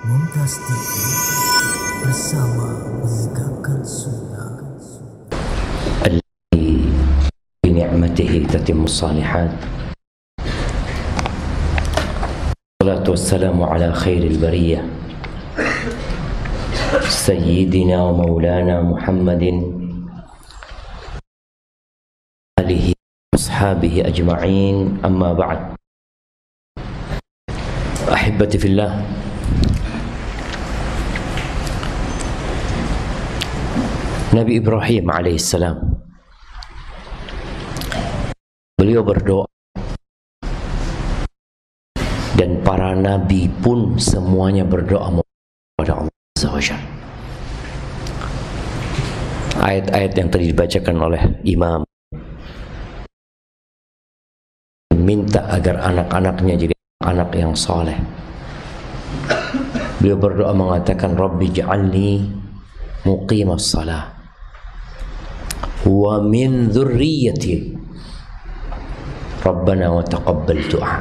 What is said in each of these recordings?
Mumtaz TV bersama menegakkan sunnah. Alladzi bi ni'matihi tatimmu shalihat. Salatu wassalamu ala khairil bariyah Sayyidina wa maulana Muhammadin alihi wa ashabihi ajma'in, amma ba'd. Ahibati fillah, Nabi Ibrahim alaihissalam, beliau berdoa, dan para nabi pun semuanya berdoa kepada Allah Azza wa Jalla. Ayat-ayat yang tadi dibacakan oleh imam minta agar anak-anaknya jadi anak yang soleh. Beliau berdoa mengatakan, Rabbi ja'alni muqimas salah wa min dzurriyyati Rabbana wa taqabbal du'a.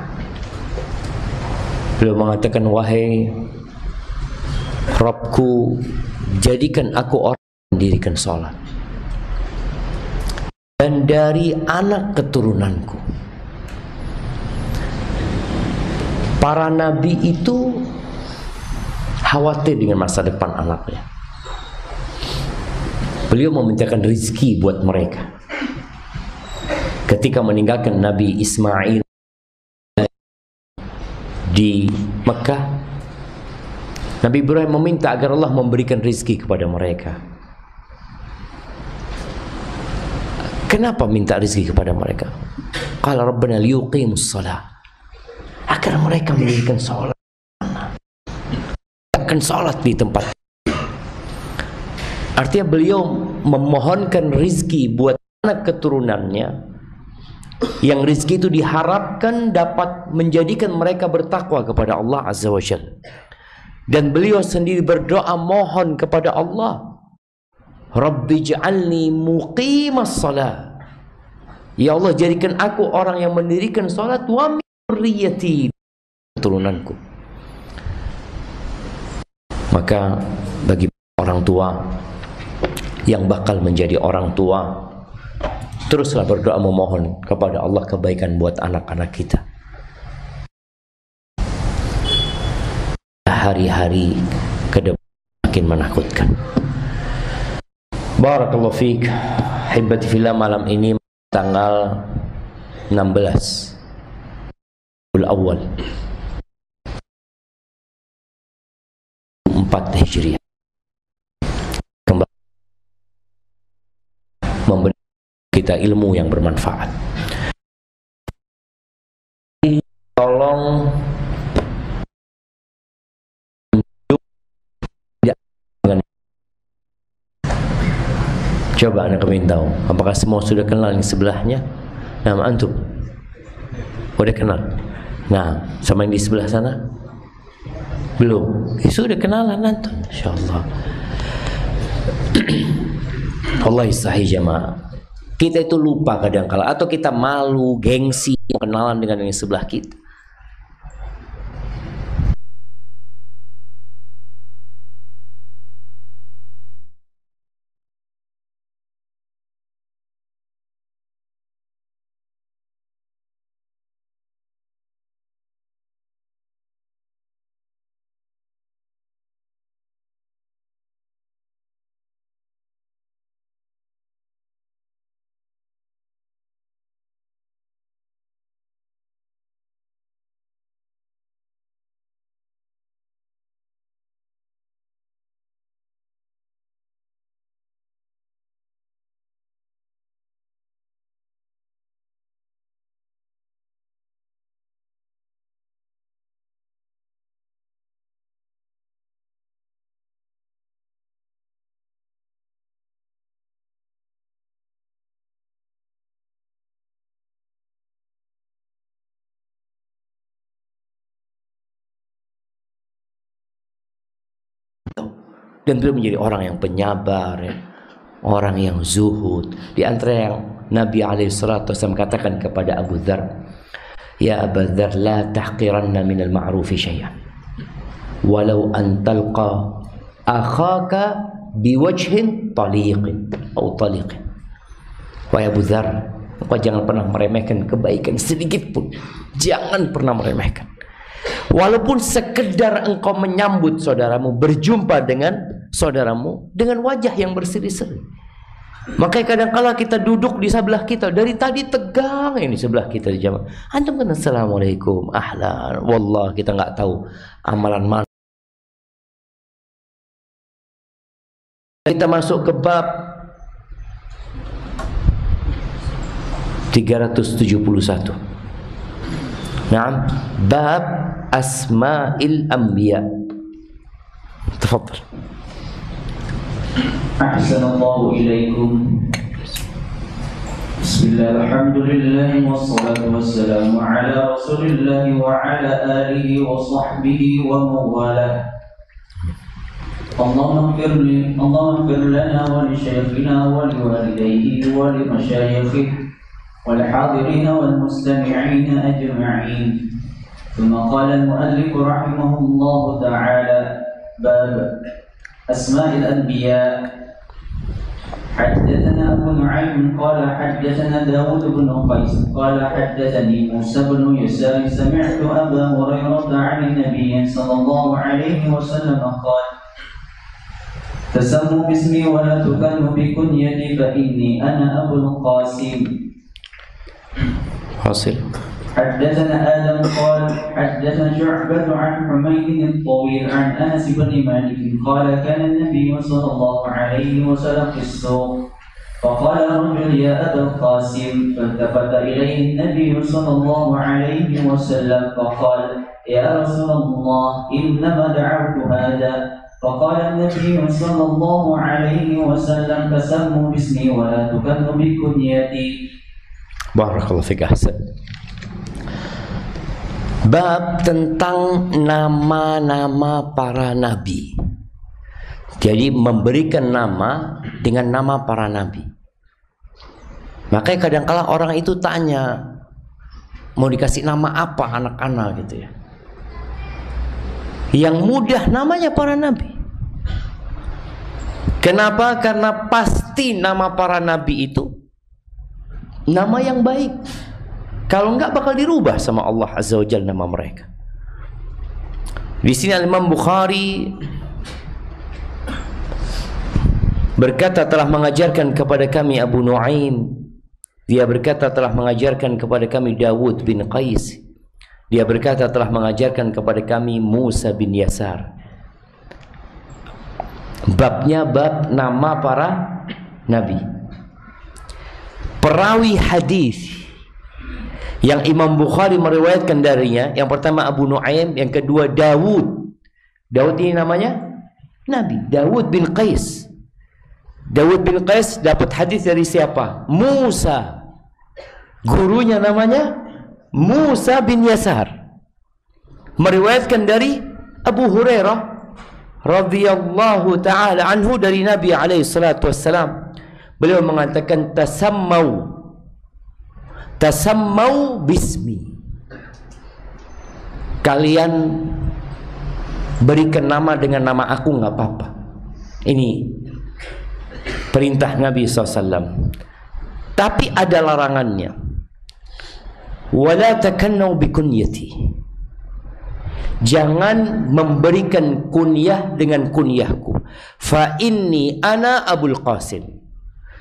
Beliau mengatakan, wahai Rabbku, jadikan aku orang yang mendirikan salat, dan dari anak keturunanku. Para nabi itu khawatir dengan masa depan anaknya. Beliau memintakan rizki buat mereka. Ketika meninggalkan Nabi Ismail di Mekah, Nabi Ibrahim meminta agar Allah memberikan rizki kepada mereka. Kenapa minta rizki kepada mereka? Qala Rabbana liyuqimus shalah, agar mereka mendirikan sholat, akan sholat di tempat. Artinya beliau memohonkan rizki buat anak keturunannya, yang rizki itu diharapkan dapat menjadikan mereka bertakwa kepada Allah Azza wa Jalla. Dan beliau sendiri berdoa mohon kepada Allah, Rabbi ja'alni muqimas salat, ya Allah jadikan aku orang yang mendirikan sholat, wa min dzurriyyati, keturunanku. Maka bagi orang tua yang bakal menjadi orang tua, teruslah berdoa memohon kepada Allah kebaikan buat anak-anak kita. Hari-hari ke depan makin menakutkan. Barakallahu fiik. Hibati fillah, malam ini tanggal 16 Awal 4 Hijriah, kembali memberi kita ilmu yang bermanfaat. Tolong coba Anda ingin tahu, apakah semua sudah kenal yang sebelahnya? Nama antum udah kenal? Nah, sama yang di sebelah sana belum? Sudah kenalan antum, insyaallah. Allah sahih jamaah. Kita itu lupa kadang-kala, atau kita malu, gengsi kenalan dengan yang sebelah kita. Dan beliau menjadi orang yang penyabar, ya, orang yang zuhud. Di antara yang Nabi SAW katakan kepada Abu Dzar, ya Abu Dzar, la tahqiranna minal ma'rufi syai'an. walau an talqa akhaka biwajhin taliqin atau taliqin. Wahai Abu Dzar, engkau jangan pernah meremehkan kebaikan sedikit pun. Jangan pernah meremehkan. Walaupun sekedar engkau menyambut saudaramu, berjumpa dengan saudaramu dengan wajah yang berseri-seri. Makanya kadang-kala kita duduk di sebelah kita, dari tadi tegang ini sebelah kita di jamaah. Antum kan assalamualaikum, ahlan, wallah kita nggak tahu amalan mana. Kita masuk ke bab 371. Naam, bab asma'il anbiya. Tafadhal. Ahsanallahu ilaikum. Bismillah, alhamdulillah, wassalatu wassalamu ala rasulillah wa ala alihi wa sahbihi wa mawalah. Allahumma ighfir lana wa li shaykhina wa li walidayhi wa li mashayikhih wal hadirin wal mustami'in ajma'in. Thumma qala al-muallif rahimahullahu ta'ala bab asma'il anbiya. حدثنا أبو نعيم قال حدثنا داود بن قيس قال حدثني موسى بن يسار سمعت أبا هريرة عن النبي صلى الله عليه وسلم قال تسموا باسمي ولا تكنوا بكنيتي فإني أنا أبو القاسم. حاصل. حدثنا آدم قال حدثنا شعبة عن حميد الطويل عن أنس بن مالك قال كان النبي صلى الله عليه وسلم في السوق فقال رجل يا أبا القاسم فالتفت إليه النبي صلى الله عليه وسلم فقال يا رسول الله إنما دعوت هذا فقال النبي صلى الله عليه وسلم تسموا باسمي ولا تكنوا بكنيتي. بارك الله فيك. أحسن. Bab tentang nama-nama para nabi. Jadi memberikan nama dengan nama para nabi. Makanya kadang-kala orang itu tanya, mau dikasih nama apa anak-anak gitu ya. Yang mudah namanya para nabi. Kenapa? Karena pasti nama para nabi itu nama yang baik. Kalau enggak bakal dirubah sama Allah Azza wa Jalla nama mereka. Di sini Imam Bukhari berkata telah mengajarkan kepada kami Abu Nuaim. Dia berkata telah mengajarkan kepada kami Dawud bin Qais. Dia berkata telah mengajarkan kepada kami Musa bin Yasar. Babnya bab nama para nabi. Perawi hadis yang Imam Bukhari meriwayatkan darinya, yang pertama Abu Nuaim, yang kedua Dawud. Dawud ini namanya Nabi, Dawud bin Qais. Dawud bin Qais dapat hadis dari siapa? Musa. Gurunya namanya Musa bin Yasar. Meriwayatkan dari Abu Hurairah radhiyallahu taala anhu dari Nabi alaihi salatu wassalam. Beliau mengatakan tasammau bismi. Kalian berikan nama dengan nama aku nggak apa-apa. Ini perintah Nabi SAW. Tapi ada larangannya. Wala takannau bikunyati. Jangan memberikan kunyah dengan kunyahku. Fa inni ana Abul Qasim.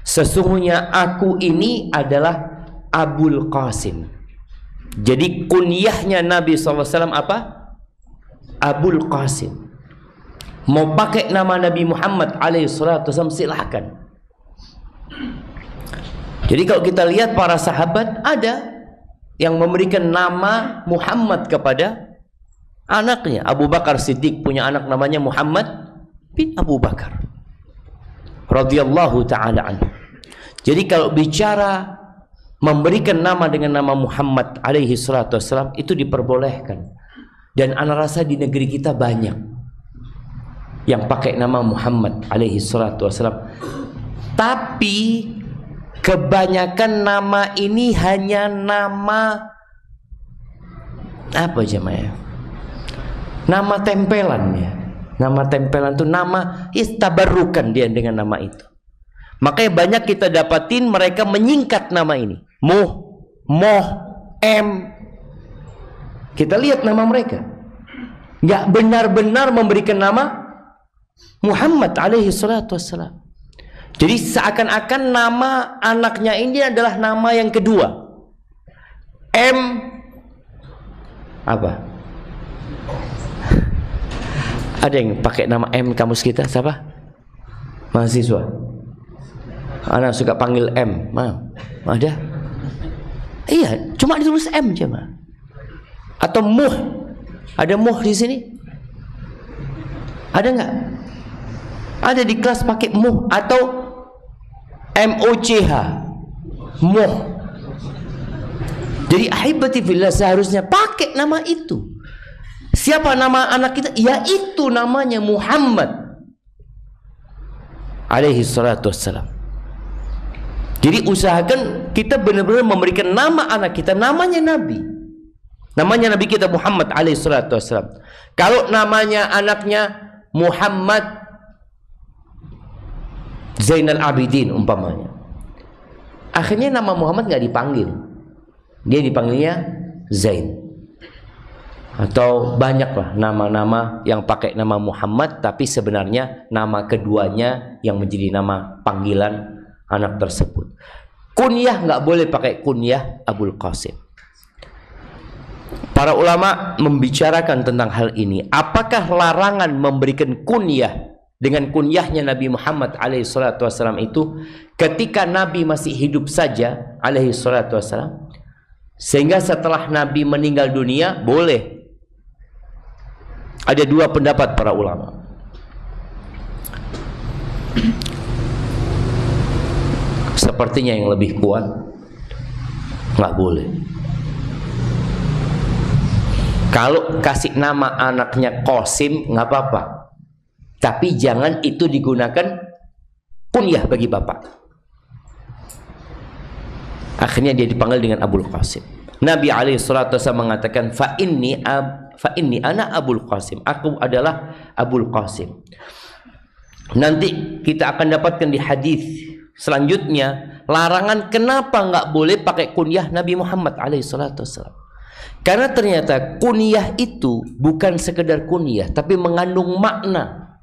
Sesungguhnya aku ini adalah Abul Qasim. Jadi kunyahnya Nabi SAW apa? Abul Qasim. Mau pakai nama Nabi Muhammad alaihissalam silahkan. Jadi kalau kita lihat para sahabat ada yang memberikan nama Muhammad kepada anaknya. Abu Bakar Siddiq punya anak namanya Muhammad bin Abu Bakar radhiyallahu ta'ala anhu. Jadi kalau bicara memberikan nama dengan nama Muhammad alaihi salatu wassalam itu diperbolehkan. Dan ana rasa di negeri kita banyak yang pakai nama Muhammad alaihi salatu wassalam. Tapi kebanyakan nama ini hanya nama apa jemaah? Nama tempelannya. Nama tempelan itu nama istabarukan dia dengan nama itu. Makanya banyak kita dapatin mereka menyingkat nama ini. Moh, M. Kita lihat nama mereka. Nggak benar-benar memberikan nama Muhammad alaihi salatu wassalam. Jadi seakan-akan nama anaknya ini adalah nama yang kedua. M apa? Ada yang pakai nama M kamus kita? Siapa? Mahasiswa. Anak suka panggil M. Ada? Iya, cuma ditulis M cuma. Atau Muh. Ada Muh di sini? Ada nggak? Ada di kelas pakai Muh atau MOCH. Muh. Jadi ahibati fillah, seharusnya pakai nama itu. Siapa nama anak kita? Ya itu namanya Muhammad alaihi salatu wassalam. Jadi usahakan kita benar-benar memberikan nama anak kita namanya Nabi. Namanya Nabi kita Muhammad alaihi salatu wassalam. Kalau namanya anaknya Muhammad Zainal Abidin umpamanya, akhirnya nama Muhammad nggak dipanggil, dia dipanggilnya Zain. Atau banyaklah nama-nama yang pakai nama Muhammad tapi sebenarnya nama keduanya yang menjadi nama panggilan anak tersebut. Kunyah nggak boleh pakai kunyah Abul Qasim. Para ulama membicarakan tentang hal ini. Apakah larangan memberikan kunyah dengan kunyahnya Nabi Muhammad alaihi salatu wassalam itu ketika Nabi masih hidup saja alaihi salatu wassalam, sehingga setelah Nabi meninggal dunia boleh? Ada dua pendapat para ulama. Sepertinya yang lebih kuat nggak boleh. Kalau kasih nama anaknya Qasim nggak apa-apa, tapi jangan itu digunakan kunyah bagi bapak. Akhirnya dia dipanggil dengan Abul Qasim. Nabi alaihi salatu wasallam mengatakan fa inni ana Abul Qasim, aku adalah Abul Qasim. Nanti kita akan dapatkan di hadis selanjutnya larangan kenapa nggak boleh pakai kunyah Nabi Muhammad alaihi salatu wasallam. Karena ternyata kunyah itu bukan sekedar kunyah tapi mengandung makna.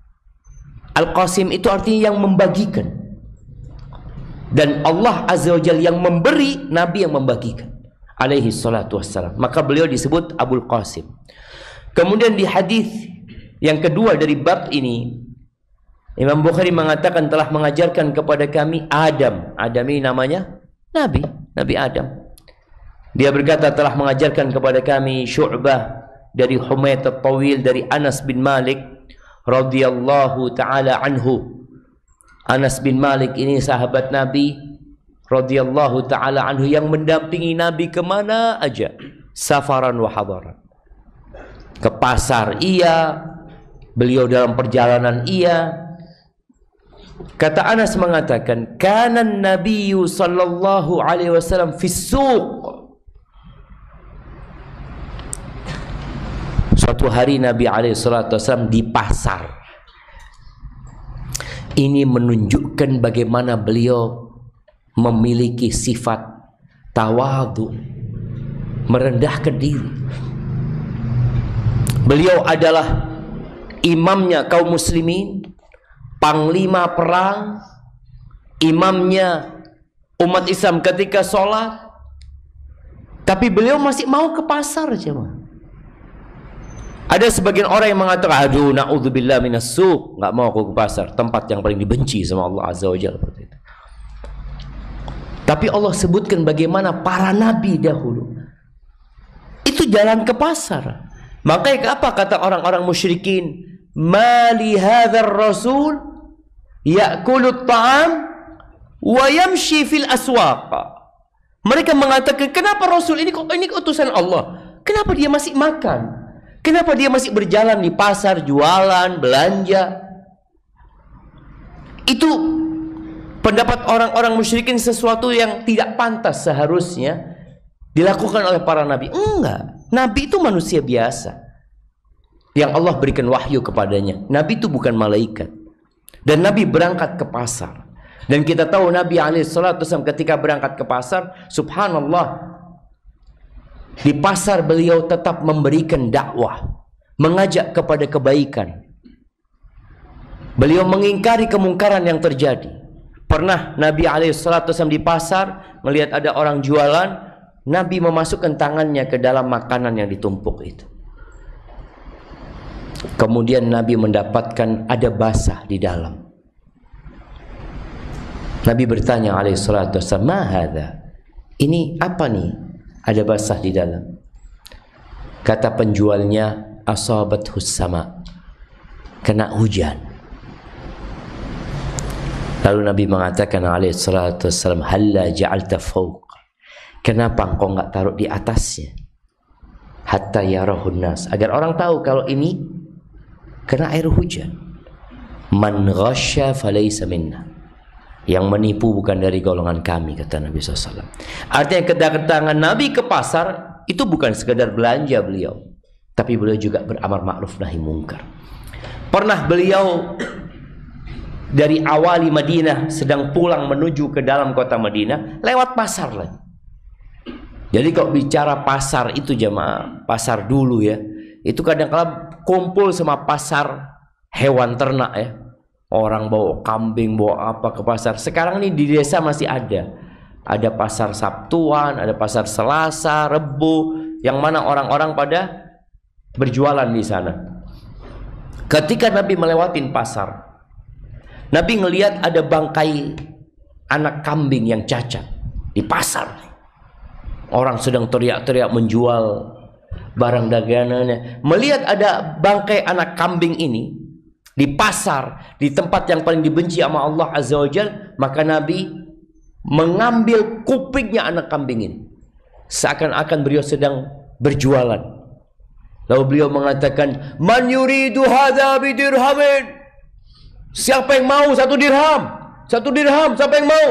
Al-Qasim itu artinya yang membagikan. Dan Allah Azza wa Jalla yang memberi, Nabi yang membagikan alaihi salatu wassalam. Maka beliau disebut Abul Qasim. Kemudian di hadis yang kedua dari bab ini, Imam Bukhari mengatakan telah mengajarkan kepada kami Adam. Adam ini namanya Nabi Adam. Dia berkata telah mengajarkan kepada kami Syu'bah dari Humayd at-Tawil dari Anas bin Malik radhiyallahu taala anhu. Anas bin Malik ini sahabat Nabi radhiyallahu taala anhu yang mendampingi Nabi kemana aja, safaran wa hadaran. Ke pasar iya, beliau dalam perjalanan iya. Kata Anas mengatakan, kana Nabiyyu sallallahu alaihi wasallam fis suq. Suatu hari Nabi alaihi salatu wasallam di pasar. Ini menunjukkan bagaimana beliau memiliki sifat tawadhu, merendahkan diri. Beliau adalah imamnya kaum muslimin, panglima perang, imamnya umat Islam ketika sholat, tapi beliau masih mau ke pasar jemaah. Ada sebagian orang yang mengatakan, aduh na'udzubillah minas suq, nggak mau aku ke pasar, tempat yang paling dibenci sama Allah Azza wa Jalla. Tapi Allah sebutkan bagaimana para nabi dahulu itu jalan ke pasar. Makanya apa kata orang-orang musyrikin, mali hadzal rasul ya'kulu ta'am wa yamshi fil aswaq. Mereka mengatakan, kenapa Rasul ini utusan Allah, kenapa dia masih makan? Kenapa dia masih berjalan di pasar, jualan, belanja? Itu pendapat orang-orang musyrikin, sesuatu yang tidak pantas seharusnya dilakukan oleh para nabi. Enggak, nabi itu manusia biasa. yang Allah berikan wahyu kepadanya. Nabi itu bukan malaikat. Dan Nabi berangkat ke pasar. Dan kita tahu Nabi SAW ketika berangkat ke pasar, subhanallah, di pasar beliau tetap memberikan dakwah, mengajak kepada kebaikan. Beliau mengingkari kemungkaran yang terjadi. Pernah Nabi SAW di pasar melihat ada orang jualan, Nabi memasukkan tangannya ke dalam makanan yang ditumpuk itu. Kemudian Nabi mendapatkan ada basah di dalam. Nabi bertanya alaihissalam, "Ma hadza?" Ini apa nih? Ada basah di dalam. Kata penjualnya, "Asabathus sama." Kena hujan. Lalu Nabi mengatakan alaihissalam, "Halla ja'alta fawq." Kenapa engkau enggak taruh di atasnya? Hatta yarahun nas, agar orang tahu kalau ini kena air hujan. Man ghasya falaysa minna. Yang menipu bukan dari golongan kami, kata Nabi SAW. Artinya kedatangan Nabi ke pasar itu bukan sekedar belanja beliau, tapi beliau juga beramar ma'ruf nahi mungkar. Pernah beliau dari awali Madinah sedang pulang menuju ke dalam kota Madinah lewat pasar lagi. Jadi kalau bicara pasar itu jemaah, pasar dulu ya, itu kadang-kala kumpul sama pasar hewan ternak ya. Orang bawa kambing, bawa apa ke pasar. Sekarang ini di desa masih ada. Ada pasar Sabtuan, ada pasar Selasa, Rebo, yang mana orang-orang pada berjualan di sana. Ketika Nabi melewatin pasar, Nabi ngelihat ada bangkai anak kambing yang cacat di pasar. Orang sedang teriak-teriak menjual barang dagangannya. Melihat ada bangkai anak kambing ini di pasar, di tempat yang paling dibenci sama Allah Azza wa Jalla, maka Nabi mengambil kupingnya anak kambing ini, seakan-akan beliau sedang berjualan. Lalu beliau mengatakan, "Man yuridu hadza bidirhamin?" Siapa yang mau 1 dirham? 1 dirham, siapa yang mau?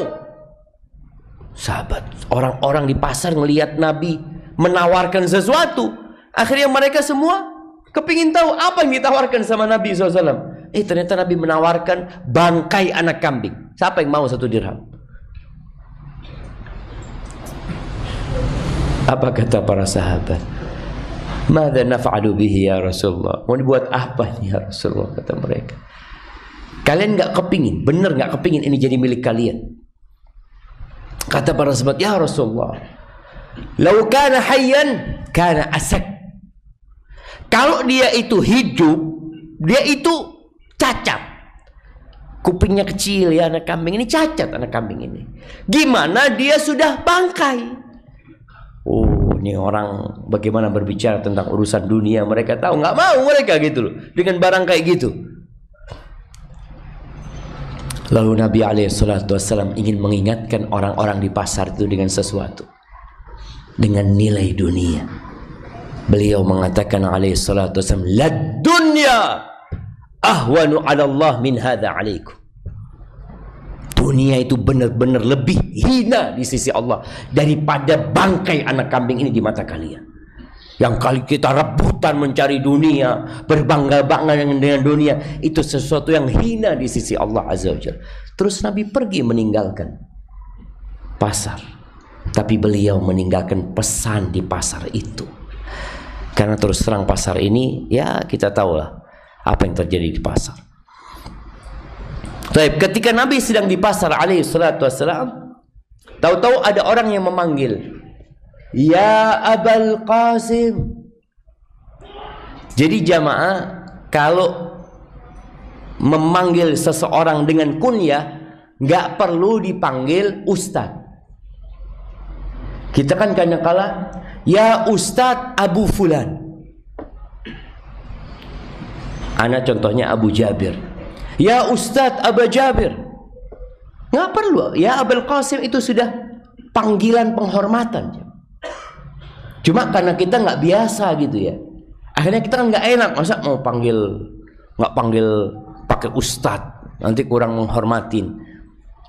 Sahabat, orang-orang di pasar melihat Nabi menawarkan sesuatu. Akhirnya mereka semua kepingin tahu apa yang ditawarkan sama Nabi SAW. Ternyata Nabi menawarkan bangkai anak kambing. Siapa yang mau 1 dirham? Apa kata para sahabat? Madza naf'alu bihi ya Rasulullah? Mau dibuat apa nih ya Rasulullah? Kata mereka. Kalian nggak kepingin, bener nggak kepingin ini jadi milik kalian? Kata para sahabat, ya Rasulullah, lau kana hayyan kana asak. Kalau dia itu hidup, dia itu cacat. Kupingnya kecil ya anak kambing ini, cacat anak kambing ini. Gimana dia sudah bangkai? Oh, ini orang bagaimana berbicara tentang urusan dunia. Mereka tahu, nggak mau mereka gitu loh, dengan barang kayak gitu. Lalu Nabi SAW ingin mengingatkan orang-orang di pasar itu dengan sesuatu, dengan nilai dunia. Beliau mengatakan SAW, "Lad dunya ahwanu 'ala Allah min hadza 'alaikum." Dunia itu benar-benar lebih hina di sisi Allah daripada bangkai anak kambing ini di mata kalian. Yang kali kita rebutan mencari dunia, berbangga-bangga dengan dunia, itu sesuatu yang hina di sisi Allah Azza wa Jalla. Terus Nabi pergi meninggalkan pasar, tapi beliau meninggalkan pesan di pasar itu. Karena terus terang pasar ini, ya kita tahulah apa yang terjadi di pasar. Baik, ketika Nabi sedang di pasar alaihi salatu wassalam, tahu-tahu ada orang yang memanggil, "Ya Abul Qasim." Jadi jamaah, kalau memanggil seseorang dengan kunyah, nggak perlu dipanggil Ustadz. Kita kan kadang-kala, "Ya Ustadz Abu Fulan." Ana contohnya Abu Jabir. "Ya Ustadz Abu Jabir." Nggak perlu. Ya Abul Qasim itu sudah panggilan penghormatan. Cuma karena kita nggak biasa gitu ya, akhirnya kita kan nggak enak, masa mau nggak panggil pakai Ustadz, nanti kurang menghormatin.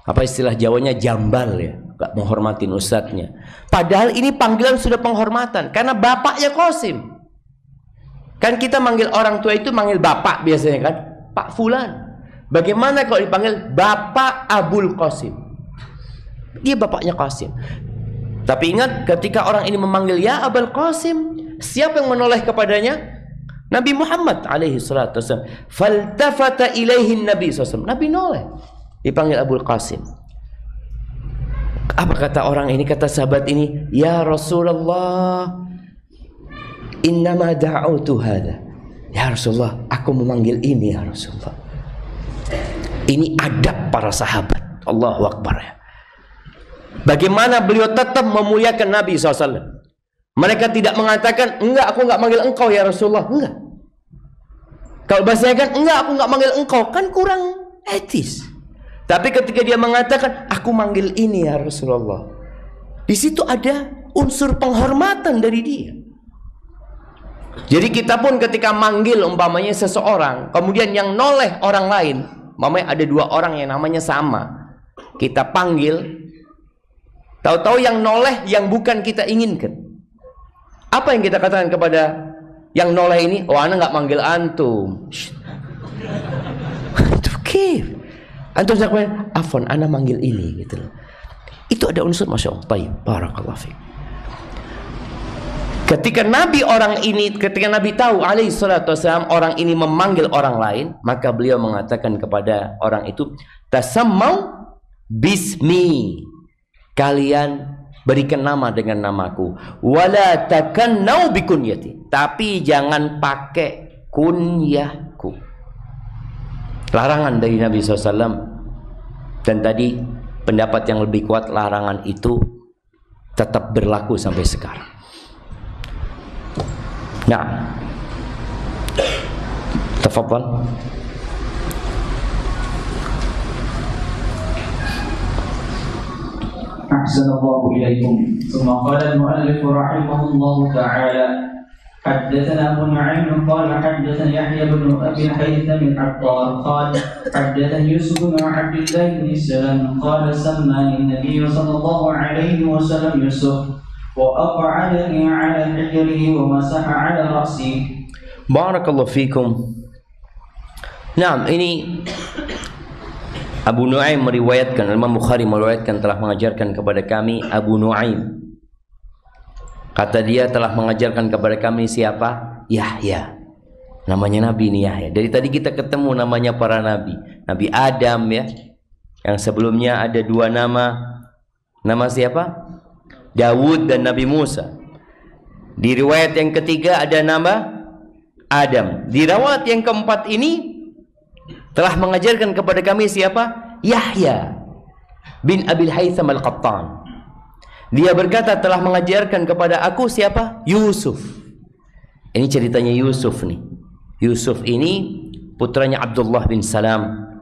Apa istilah Jawanya, jambal ya, nggak menghormatin Ustadznya. Padahal ini panggilan sudah penghormatan karena bapaknya Qasim. Kan kita manggil orang tua itu manggil bapak biasanya kan, Pak Fulan. Bagaimana kalau dipanggil Bapak Abul Qasim? Dia bapaknya Qasim. Tapi ingat, ketika orang ini memanggil ya Abul Qasim, siapa yang menoleh kepadanya? Nabi Muhammad alaihi salatu wasallam. Faltafata ilaihi Nabi SAW. Nabi noleh, dipanggil Abul Qasim. Apa kata orang ini, kata sahabat ini? Ya Rasulullah, innama da'utu hadha. Ya Rasulullah, aku memanggil ini ya Rasulullah. Ini adab para sahabat. Allahu Akbar ya. Bagaimana beliau tetap memuliakan Nabi SAW. Mereka tidak mengatakan, enggak, aku enggak manggil engkau ya Rasulullah. Enggak. Kalau bahasanya kan, enggak, aku enggak manggil engkau, kan kurang etis. Tapi ketika dia mengatakan, aku manggil ini ya Rasulullah, di situ ada unsur penghormatan dari dia. Jadi kita pun ketika manggil umpamanya seseorang, kemudian yang noleh orang lain, umpamanya ada dua orang yang namanya sama, kita panggil, tahu-tahu yang noleh yang bukan kita inginkan. Apa yang kita katakan kepada yang noleh ini? Oh, ana nggak manggil antum. Itu kif. Antum sakwen, afwan, ana manggil ini gitu loh. Itu ada unsur masya Allah. Baik, barakallahu fiik. Ketika Nabi tahu alaihi salatu wasallam orang ini memanggil orang lain, maka beliau mengatakan kepada orang itu, tasammau bismi. Kalian berikan nama dengan namaku. Wala takannau bikunyati. Tapi jangan pakai kunyahku. Larangan dari Nabi SAW. Dan tadi pendapat yang lebih kuat, larangan itu tetap berlaku sampai sekarang. Nah, tafadhal. أحسن الله إليكم. ثم قال المؤلف رحمه الله تعالى: حدثنا أبو نعيم قال حدثنا يحيى بن أبي الهيثم العطار قال حدثني يوسف بن عبد الله بن سلام قال سماني النبي صلى الله عليه وسلم يوسف وأقعدني على حجره ومسح على رأسي. Barakallahu fikum. Nah, ini Abu Nuaim meriwayatkan, Imam Bukhari meriwayatkan, telah mengajarkan kepada kami Abu Nuaim. Kata dia telah mengajarkan kepada kami siapa? Yahya. Namanya Nabi ini Yahya. Dari tadi kita ketemu namanya para nabi. Nabi Adam ya. Yang sebelumnya ada dua nama. Nama siapa? Dawud dan Nabi Musa. Di riwayat yang ketiga ada nama Adam. Di riwayat yang keempat ini telah mengajarkan kepada kami siapa? Yahya bin Abil Haytham Al-Qattan. Dia berkata telah mengajarkan kepada aku siapa? Yusuf. Ini ceritanya Yusuf nih. Yusuf ini putranya Abdullah bin Salam.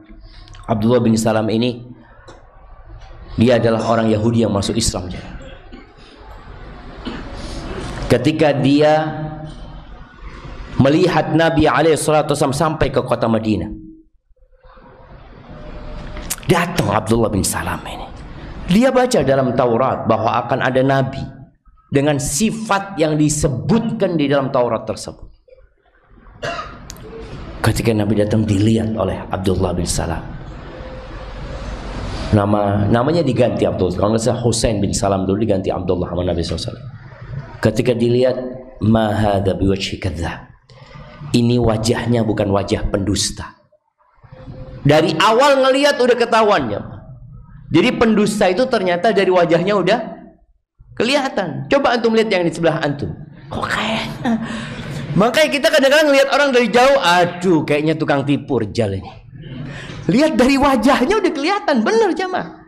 Abdullah bin Salam ini dia adalah orang Yahudi yang masuk Islam. Ketika dia melihat Nabi alaihissalatu wasallam sampai ke kota Madinah, datang Abdullah bin Salam ini. Dia baca dalam Taurat bahwa akan ada Nabi dengan sifat yang disebutkan di dalam Taurat tersebut. Ketika Nabi datang dilihat oleh Abdullah bin Salam. Namanya diganti Abdullah. Kalau nggak salah Husain bin Salam dulu diganti Abdullah sama Nabi SAW. Ketika dilihat, ma hadza biwajhi kadzdzab. Ini wajahnya bukan wajah pendusta. Dari awal ngelihat udah ketahuannya. Jadi pendusta itu ternyata dari wajahnya udah kelihatan. Coba antum lihat yang di sebelah antum. Kok kayaknya. Makanya kita kadang-kadang ngelihat orang dari jauh, aduh kayaknya tukang tipu Rijal ini. Lihat dari wajahnya udah kelihatan, benar jamaah.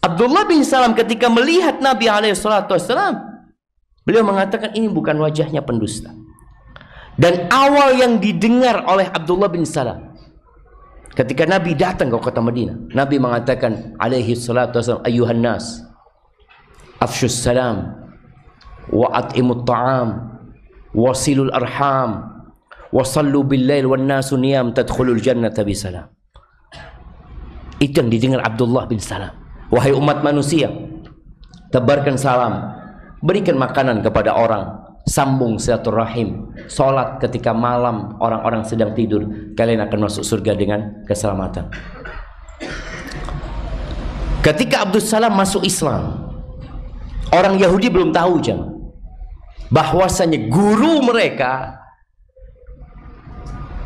Abdullah bin Salam ketika melihat Nabi alaihissalam, beliau mengatakan ini bukan wajahnya pendusta. Dan awal yang didengar oleh Abdullah bin Salam ketika Nabi datang ke kota Madinah, Nabi mengatakan alaihi salatu wasallam, ayyuhan nas afshus salam wa at'imut ta'am wasilul arham wasallu bil lail wan nasu niyam tadkhulul jannata bisalam. Itu yang didengar Abdullah bin Salam. Wahai umat manusia, tebarkan salam, berikan makanan kepada orang, sambung silaturahim, sholat ketika malam orang-orang sedang tidur, kalian akan masuk surga dengan keselamatan. Ketika Abdus Salam masuk Islam, orang Yahudi belum tahu jemaah bahwasanya guru mereka,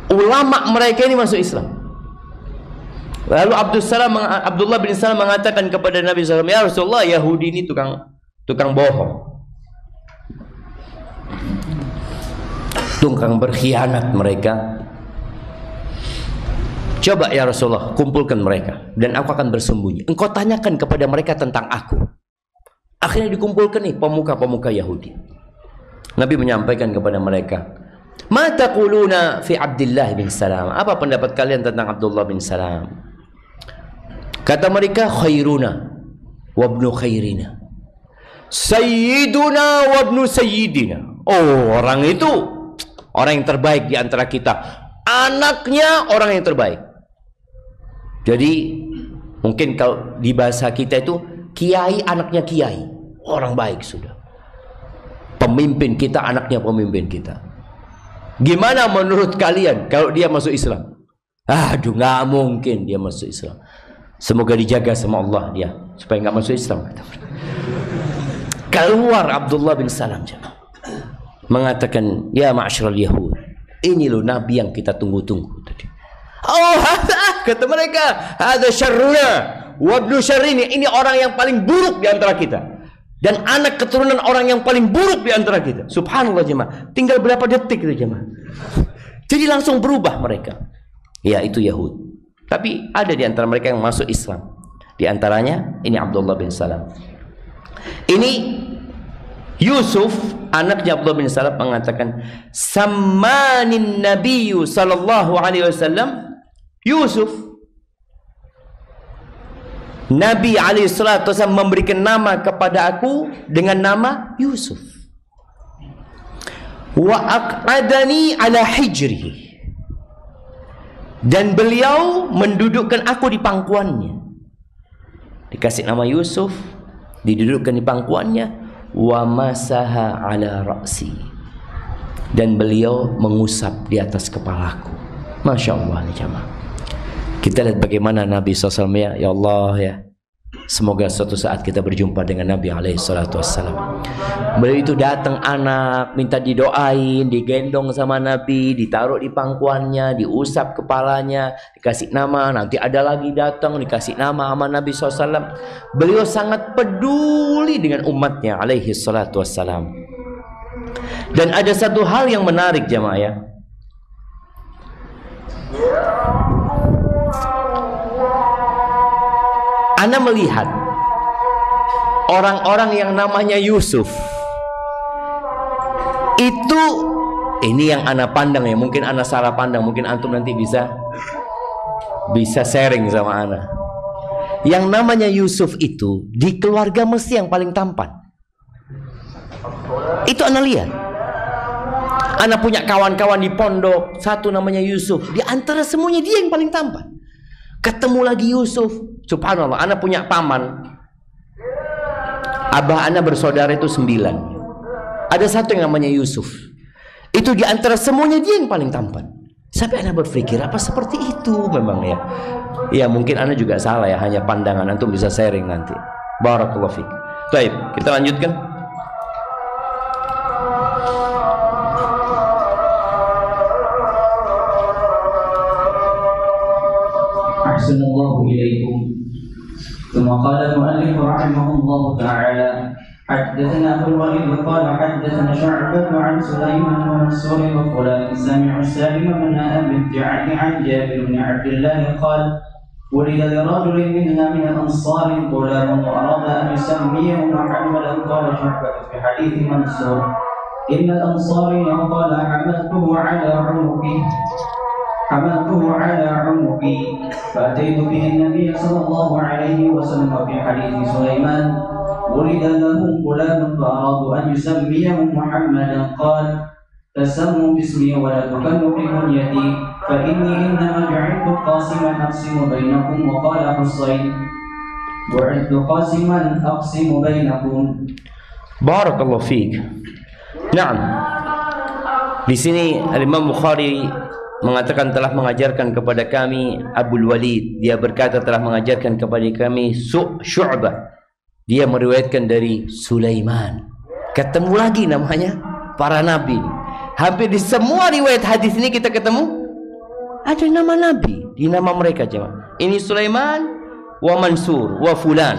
ulama mereka ini masuk Islam. Lalu Abdullah bin Salam mengatakan kepada Nabi SAW, ya Rasulullah, Yahudi ini tukang bohong, tukang berkhianat mereka. Coba ya Rasulullah, kumpulkan mereka dan aku akan bersembunyi. Engkau tanyakan kepada mereka tentang aku. Akhirnya dikumpulkan nih pemuka-pemuka Yahudi. Nabi menyampaikan kepada mereka, ma taquluna fi Abdullah bin Salam? Apa pendapat kalian tentang Abdullah bin Salam? Kata mereka, khairuna wabnu khairina, sayyiduna wabnu sayyidina. Oh, orang itu orang yang terbaik di antara kita, anaknya orang yang terbaik. Jadi mungkin kalau di bahasa kita itu kiai anaknya kiai, orang baik sudah. Pemimpin kita anaknya pemimpin kita. Gimana menurut kalian kalau dia masuk Islam? Aduh, nggak mungkin dia masuk Islam. Semoga dijaga sama Allah dia supaya nggak masuk Islam. Keluar Abdullah bin Salam mengatakan, ya ma'asyiral Yahud, ini loh Nabi yang kita tunggu-tunggu tadi. Oh, kata mereka, ada syarruna wabnu syarrini, ini orang yang paling buruk di antara kita dan anak keturunan orang yang paling buruk di antara kita. Subhanallah jemaah, tinggal berapa detik itu jemaah, jadi langsung berubah mereka. Ya, itu Yahud. Tapi ada di antara mereka yang masuk Islam. Di antaranya ini Abdullah bin Salam. Ini Yusuf, anaknya Abdullah bin Salam, mengatakan, sammanin nabiyyu sallallahu alaihi wasallam Yusuf. Nabi alaihi salatu wasallam memberikan nama kepada aku dengan nama Yusuf. Wa aq'adani ala hijri, dan beliau mendudukkan aku di pangkuannya. Dikasih nama Yusuf, didudukkan di pangkuannya. Wa masaha ala ra'si, dan beliau mengusap di atas kepalaku. Masya Allah nih jamaah. Kita lihat bagaimana Nabi SAW ya Allah ya. Semoga suatu saat kita berjumpa dengan Nabi SAW. Beliau itu datang anak, minta didoain, digendong sama Nabi, ditaruh di pangkuannya, diusap kepalanya, dikasih nama, nanti ada lagi datang, dikasih nama sama Nabi SAW. Beliau sangat peduli dengan umatnya SAW. Dan ada satu hal yang menarik jamaah ya. Ana melihat orang-orang yang namanya Yusuf itu, ini yang ana pandang ya, mungkin ana salah pandang, mungkin antum nanti bisa sharing sama ana. Yang namanya Yusuf itu di keluarga mesti yang paling tampan. Itu ana lihat. Ana punya kawan-kawan di pondok, satu namanya Yusuf, di antara semuanya dia yang paling tampan. Ketemu lagi Yusuf, subhanallah, ana punya paman, abah ana bersaudara itu 9. Ada satu yang namanya Yusuf. Itu di antara semuanya dia yang paling tampan. Sampai ana berpikir, apa seperti itu memang ya? Ya mungkin ana juga salah ya, hanya pandangan, antum bisa sharing nanti. Barakallahu fiik. Baik, kita lanjutkan. أحسن الله إليكم. ثم قال المؤلف رحمه الله تعالى حدثنا أبو الوليد قال حدثنا شعبة عن سليمان ومنصور وفلان سمع سالم بن أبي عن جابر بن عبد الله قال ولد لرجل منا من الأنصار غلام وأراد أن يسميه محمدا. قال شعبة في حديث منصور إن الأنصاري قال حملته على عنقي فأتيت به النبي صلى الله عليه وسلم. في حديث سليمان ولد له غلام فأرادوا أن يسميه محمدا. قال تسموا باسمي ولا تكلوا بكنيتي فإني إنما جعلت قاسما أقسم بينكم. وقال حسين بعثت قاسما أقسم بينكم. Barakallahu fiik. Naam. Di sini Imam Bukhari mengatakan telah mengajarkan kepada kami Abdul Walid. Dia berkata telah mengajarkan kepada kami Syu'bah. Dia meriwayatkan dari Sulaiman. Ketemu lagi namanya para nabi. Hampir di semua riwayat hadis ini kita ketemu ada nama nabi di nama mereka jemaah. Ini Sulaiman wa Mansur wa fulan.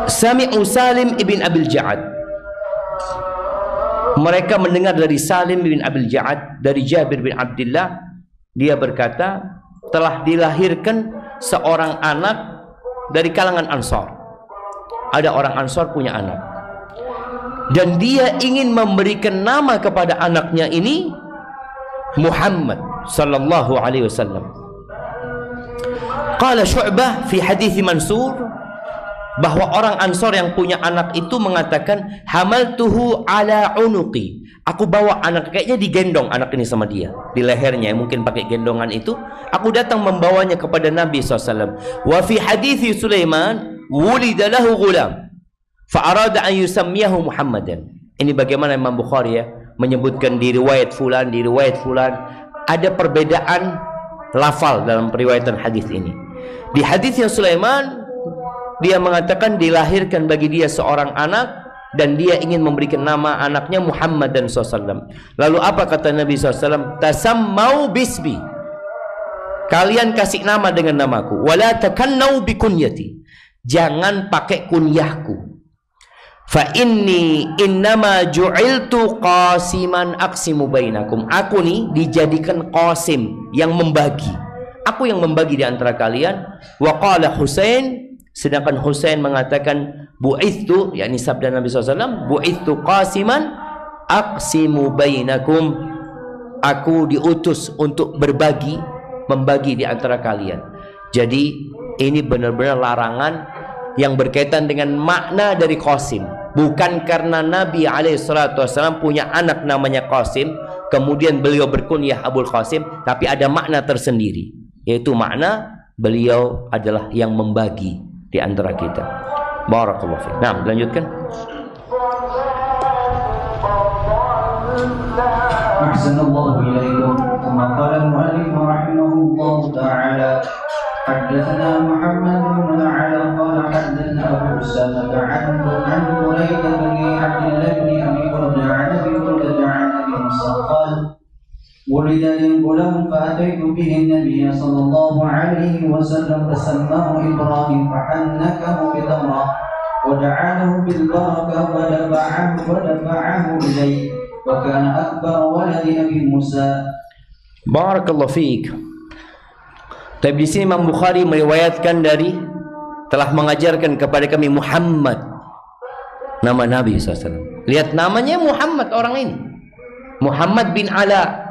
Sami'u Salim ibn Abil Ja'ad. Mereka mendengar dari Salim bin Abil Ja'ad dari Jabir bin Abdullah. Dia berkata telah dilahirkan seorang anak dari kalangan Ansar. Ada orang Ansar punya anak, dan dia ingin memberikan nama kepada anaknya ini Muhammad sallallahu alaihi wasallam. Qala Syu'bah fi hadis Mansur, bahwa orang Ansor yang punya anak itu mengatakan hamaltuhu ala unuqi. Aku bawa anak, kayaknya digendong anak ini sama dia di lehernya, mungkin pakai gendongan itu. Aku datang membawanya kepada Nabi SAW. Wa fi hadithi Sulaiman wulida lahu ghulam fa arada an yusammiyahu Muhammadan. Ini bagaimana Imam Bukhari ya menyebutkan di riwayat fulan, di riwayat fulan ada perbedaan lafal dalam periwayatan hadis ini. Di hadisnya Sulaiman dia mengatakan dilahirkan bagi dia seorang anak dan dia ingin memberikan nama anaknya Muhammad dan SAW. Lalu apa kata Nabi SAW? Tasammau bismi. Kalian kasih nama dengan namaku. Wala takannau bikunyati. Jangan pakai kunyahku. Fa inni innama ju'iltu qasiman aqsimu bainakum. Aku nih dijadikan qasim yang membagi. Aku yang membagi di antara kalian. Wa qala Husain. Sedangkan Husain mengatakan bu'ithu, yakni sabda Nabi SAW, bu'ithu qasiman aqsimu bainakum. Aku diutus untuk berbagi, membagi di antara kalian. Jadi ini benar-benar larangan yang berkaitan dengan makna dari qasim. Bukan karena Nabi SAW punya anak namanya Qasim, kemudian beliau berkunyah Abul Qasim, tapi ada makna tersendiri, yaitu makna beliau adalah yang membagi di antara kita. Barakallahu fiik. Nah, lanjutkan. Ahsanallahu ilaikum. Kama qala al-mu'allif rahimahullahu ta'ala, haddatsana Muhammad bin Ala qala haddatsana Abu Usama an Buraid bin Abdullah bin Abi Burda an Abi Burda an Abi Musa qala ولد لي غلام فأتيت به النبي صلى الله عليه وسلم فسماه إبراهيم فحنكه بتمرة ودعا له بالبركة ودفعه إليه وكان أكبر ولد أبي موسى. Barakallahu fiik. Tapi di sini Imam Bukhari meriwayatkan dari telah mengajarkan kepada kami Muhammad, nama Nabi SAW. Lihat namanya Muhammad orang ini. Muhammad bin Ala.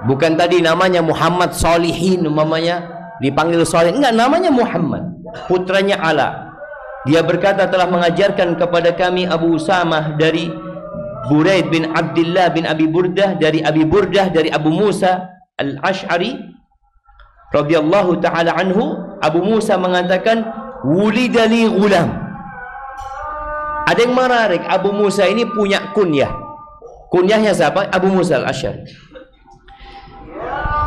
Bukan tadi namanya Muhammad Solihin, umpamanya dipanggil Solih. Enggak, namanya Muhammad, putranya Ala. Dia berkata telah mengajarkan kepada kami Abu Usamah dari Buraid bin Abdullah bin Abi Burdah, dari Abi Burdah dari Abu Musa Al-Ash'ari radhiyallahu taala anhu. Abu Musa mengatakan wulida li ghulam. Ada yang menarik, Abu Musa ini punya kunyah. Kunyahnya siapa? Abu Musa Al-Ash'ari.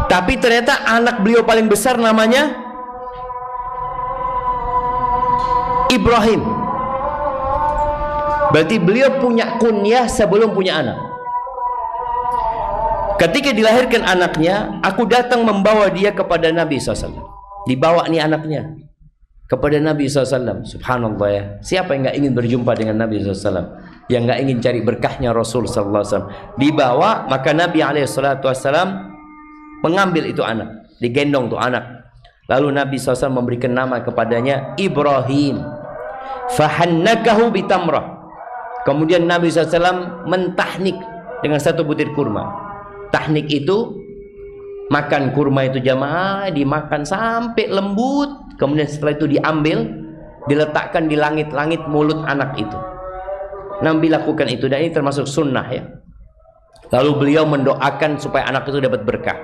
Tapi ternyata anak beliau paling besar namanya Ibrahim. Berarti beliau punya kunyah sebelum punya anak. Ketika dilahirkan anaknya, aku datang membawa dia kepada Nabi SAW. Dibawa nih anaknya kepada Nabi SAW. Subhanallah ya. Siapa yang gak ingin berjumpa dengan Nabi SAW? Yang gak ingin cari berkahnya Rasul SAW. Dibawa, maka Nabi SAW mengambil itu anak, digendong tuh anak. Lalu Nabi SAW memberikan nama kepadanya Ibrahim. Fahannakahu bitamrah. Kemudian Nabi SAW mentahnik dengan satu butir kurma. Tahnik itu makan kurma itu jamaah, dimakan sampai lembut. Kemudian setelah itu diambil, diletakkan di langit-langit mulut anak itu. Nabi lakukan itu, dan ini termasuk sunnah ya. Lalu beliau mendoakan supaya anak itu dapat berkah.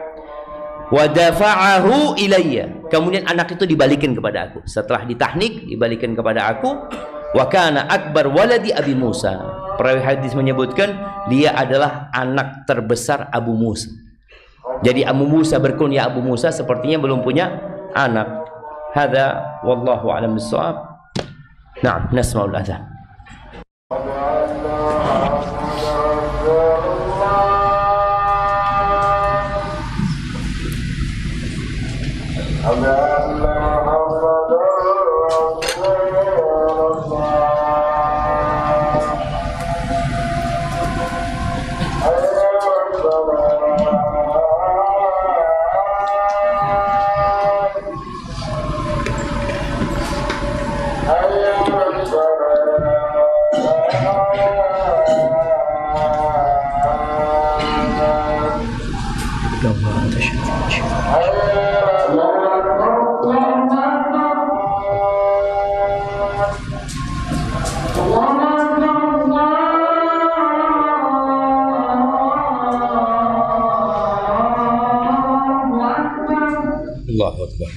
Wa dafa'ahu ilayya. Kemudian anak itu dibalikin kepada aku. Setelah ditahnik, dibalikin kepada aku. Wa kana akbar waladi Abi Musa. Perawi hadis menyebutkan dia adalah anak terbesar Abu Musa. Jadi Abu Musa berkunyah Abu Musa sepertinya belum punya anak. Hadza wallahu a'lam bissawab. Na'am, nasma'ul adzan. Allahu Akbar.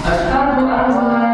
Asyhadu an la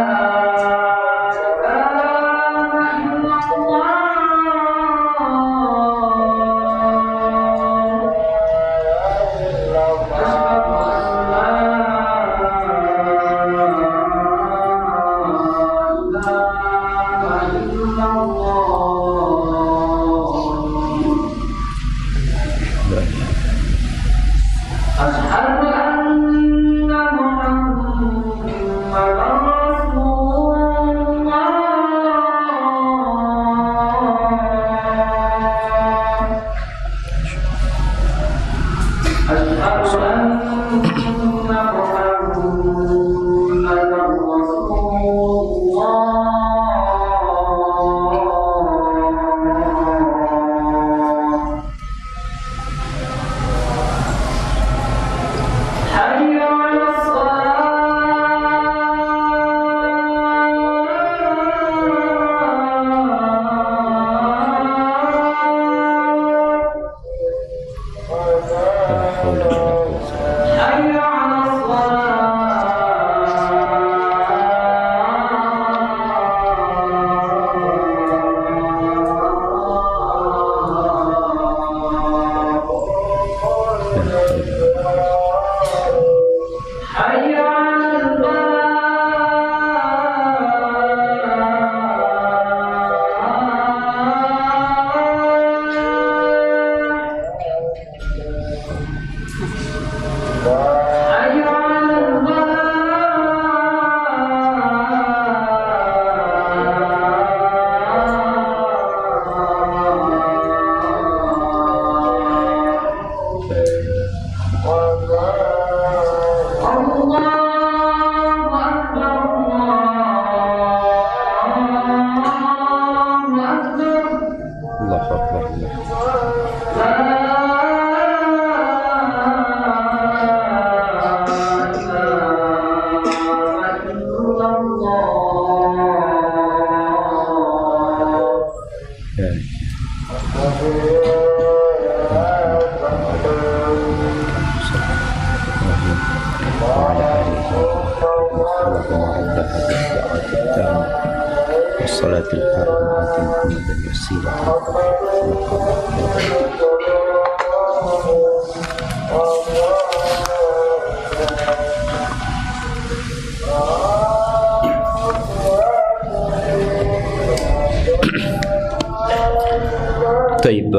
Taib,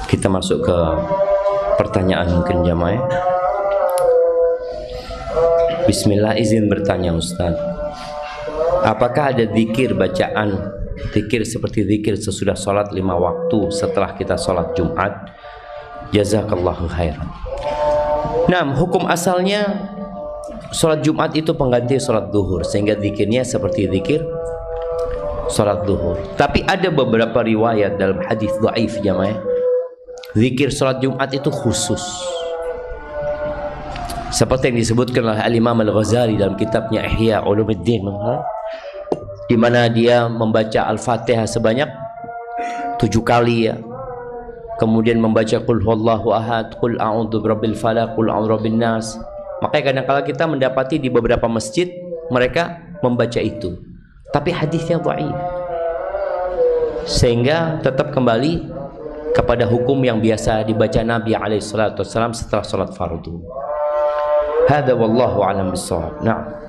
kita masuk ke pertanyaan mungkin jamaah. Bismillah, izin bertanya Ustaz, apakah ada zikir bacaan, zikir seperti zikir sesudah sholat 5 waktu setelah kita sholat Jumat? Jazakallahu khairan. Nah, hukum asalnya sholat Jumat itu pengganti sholat duhur, sehingga zikirnya seperti zikir sholat duhur. Tapi ada beberapa riwayat dalam hadis dhaif jamaah, zikir sholat Jumat itu khusus, seperti yang disebutkan oleh Al-Imam Al-Ghazali dalam kitabnya Ihya Ulumuddin, di mana dia membaca Al-Fatihah sebanyak 7 kali ya. Kemudian membaca Qul huwallahu ahad, Qul a'udzu birabbil falaq, Qul a'udzu birabbin nas. Makanya kadang-kala kita mendapati di beberapa masjid mereka membaca itu, tapi hadisnya dhaif. Sehingga tetap kembali kepada hukum yang biasa dibaca Nabi SAW setelah salat fardu. Hada wallahu a'lam bissawab. Nah,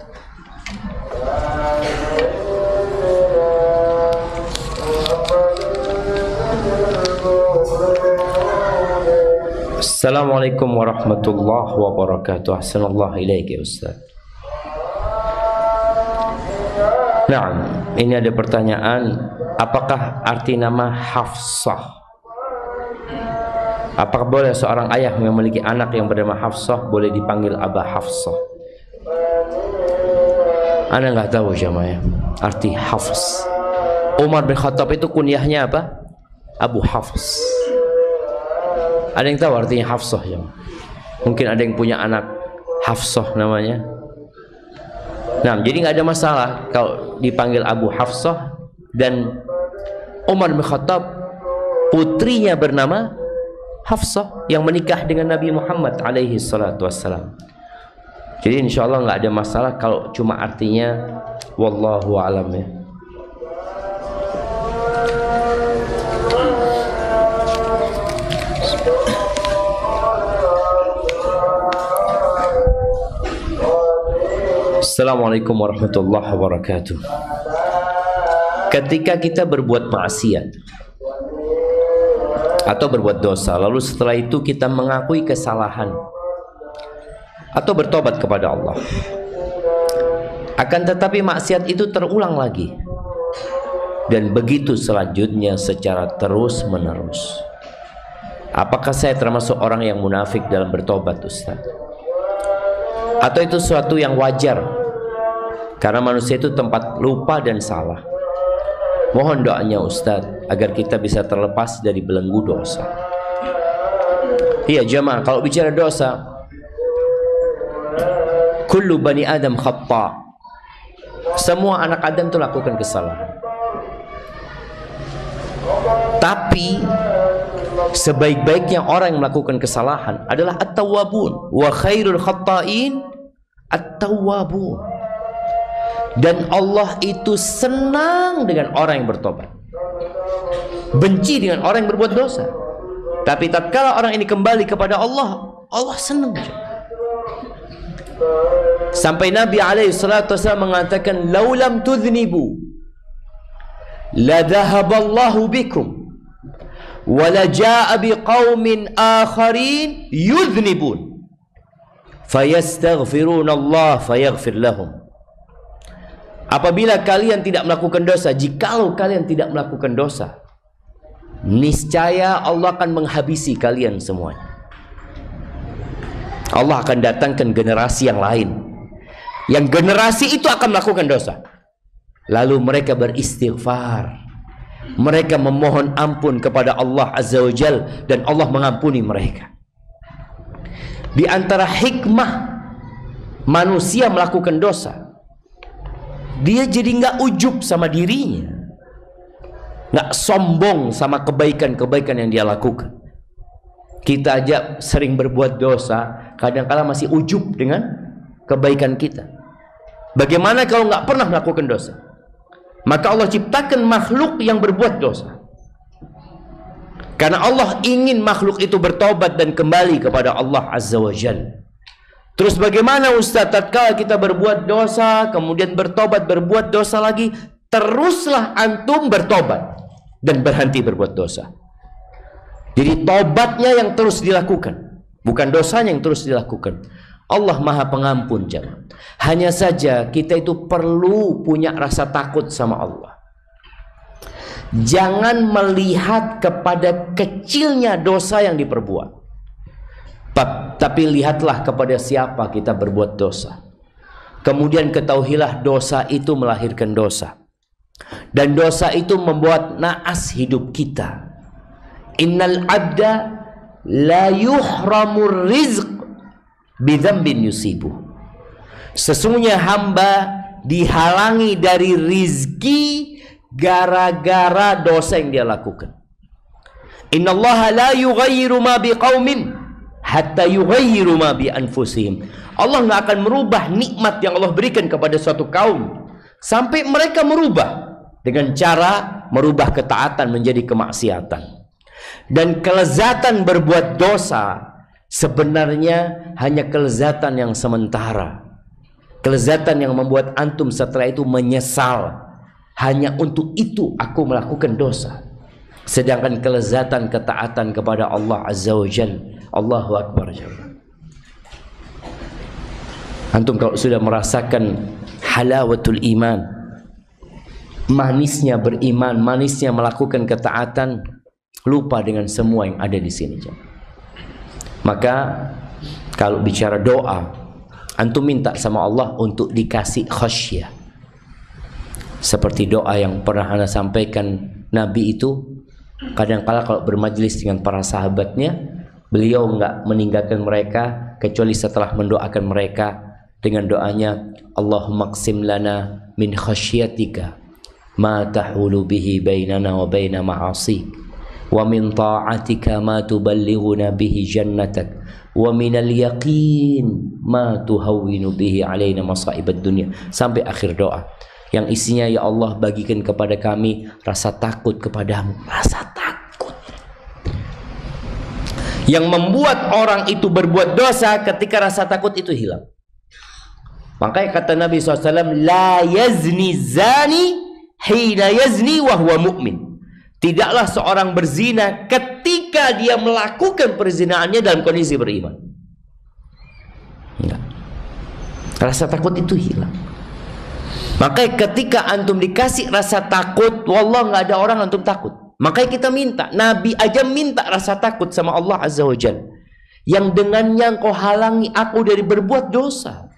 Assalamualaikum warahmatullahi wabarakatuh. Ahsanallahu ilaika ya Ustaz. Nah, ini ada pertanyaan, apakah arti nama Hafsah? Apakah boleh seorang ayah yang memiliki anak yang bernama Hafsah boleh dipanggil Aba Hafsah? Ana nggak tahu jamaah arti Hafs. Umar bin Khattab itu kunyahnya apa? Abu Hafs. Ada yang tahu artinya Hafsah ya? Mungkin ada yang punya anak Hafsah namanya. Nah, jadi nggak ada masalah kalau dipanggil Abu Hafsah. Dan Umar bin Khattab putrinya bernama Hafsah yang menikah dengan Nabi Muhammad alaihi salatu wassalam. Jadi insya Allah nggak ada masalah kalau cuma artinya wallahu a'lam ya. Assalamualaikum warahmatullahi wabarakatuh. Ketika kita berbuat maksiat atau berbuat dosa, lalu setelah itu kita mengakui kesalahan atau bertobat kepada Allah, akan tetapi maksiat itu terulang lagi, dan begitu selanjutnya secara terus menerus. Apakah saya termasuk orang yang munafik dalam bertobat, Ustaz? Atau itu sesuatu yang wajar? Karena manusia itu tempat lupa dan salah. Mohon doanya Ustaz agar kita bisa terlepas dari belenggu dosa. Iya jemaah, kalau bicara dosa, kullu bani Adam khata. Semua anak Adam itu lakukan kesalahan. Tapi sebaik-baiknya orang yang melakukan kesalahan adalah at-tawwabun, wa khairul khata'in at-tawwabun. Dan Allah itu senang dengan orang yang bertobat, benci dengan orang yang berbuat dosa. Tapi tatkala orang ini kembali kepada Allah, Allah senang. Sampai Nabi SAW mengatakan, laulam tudhnibu la dhahaballahu bikum wa la jaa biqaumin akharin yudhnibun fayastaghfiruna Allah fayaghfir lahum. Apabila kalian tidak melakukan dosa, jikalau kalian tidak melakukan dosa, niscaya Allah akan menghabisi kalian semuanya. Allah akan datangkan generasi yang lain, yang generasi itu akan melakukan dosa. Lalu mereka beristighfar, mereka memohon ampun kepada Allah Azza wa Jal, dan Allah mengampuni mereka. Di antara hikmah manusia melakukan dosa, dia jadi nggak ujub sama dirinya, nggak sombong sama kebaikan-kebaikan yang dia lakukan. Kita aja sering berbuat dosa, kadang-kala masih ujub dengan kebaikan kita. Bagaimana kalau nggak pernah melakukan dosa? Maka Allah ciptakan makhluk yang berbuat dosa, karena Allah ingin makhluk itu bertobat dan kembali kepada Allah Azza wa Jalla. Terus bagaimana Ustaz tatkala kita berbuat dosa kemudian bertobat berbuat dosa lagi? Teruslah antum bertobat dan berhenti berbuat dosa. Jadi tobatnya yang terus dilakukan, bukan dosanya yang terus dilakukan. Allah Maha Pengampun jemaah. Hanya saja kita itu perlu punya rasa takut sama Allah. Jangan melihat kepada kecilnya dosa yang diperbuat, tapi lihatlah kepada siapa kita berbuat dosa. Kemudian ketahuilah dosa itu melahirkan dosa, dan dosa itu membuat naas hidup kita. Innal abda la yuhramur rizq bidzambin yusibu. Sesungguhnya hamba dihalangi dari rizki gara-gara dosa yang dia lakukan. Innallaha la yughayyiru ma biqaumin hatta yughayyiru ma bi anfusihim. Allah nggak akan merubah nikmat yang Allah berikan kepada suatu kaum sampai mereka merubah dengan cara merubah ketaatan menjadi kemaksiatan. Dan kelezatan berbuat dosa sebenarnya hanya kelezatan yang sementara, kelezatan yang membuat antum setelah itu menyesal. Hanya untuk itu aku melakukan dosa. Sedangkan kelezatan ketaatan kepada Allah Azza wa Jalla, Allahu Akbar. Antum kalau sudah merasakan halawatul iman, manisnya beriman, manisnya melakukan ketaatan, lupa dengan semua yang ada di sini. Maka kalau bicara doa, antum minta sama Allah untuk dikasih khasyah. Seperti doa yang pernah Anda sampaikan, Nabi itu kadang-kala kalau bermajlis dengan para sahabatnya, beliau enggak meninggalkan mereka kecuali setelah mendoakan mereka dengan doanya, Allahumma qsim lana min khasyatika ma tahulu bihi bainana wa baina ma'asik, wa min ta'atika ma tuballighuna bihi jannatak, wa minal yaqin ma tuhawwinu bihi alaina masa'ibad dunya, sampai akhir doa yang isinya, ya Allah bagikan kepada kami rasa takut kepadamu, rasa takut yang membuat orang itu berbuat dosa. Ketika rasa takut itu hilang, makanya kata Nabi SAW, la yazni zani hina yazni wa huwa mu'min. Tidaklah seorang berzina ketika dia melakukan perzinaannya dalam kondisi beriman. Enggak. Rasa takut itu hilang. Makanya ketika antum dikasih rasa takut, wallah nggak ada orang antum takut. Makanya kita minta, Nabi aja minta rasa takut sama Allah Azza wa Jalla, yang dengannya engkau halangi aku dari berbuat dosa.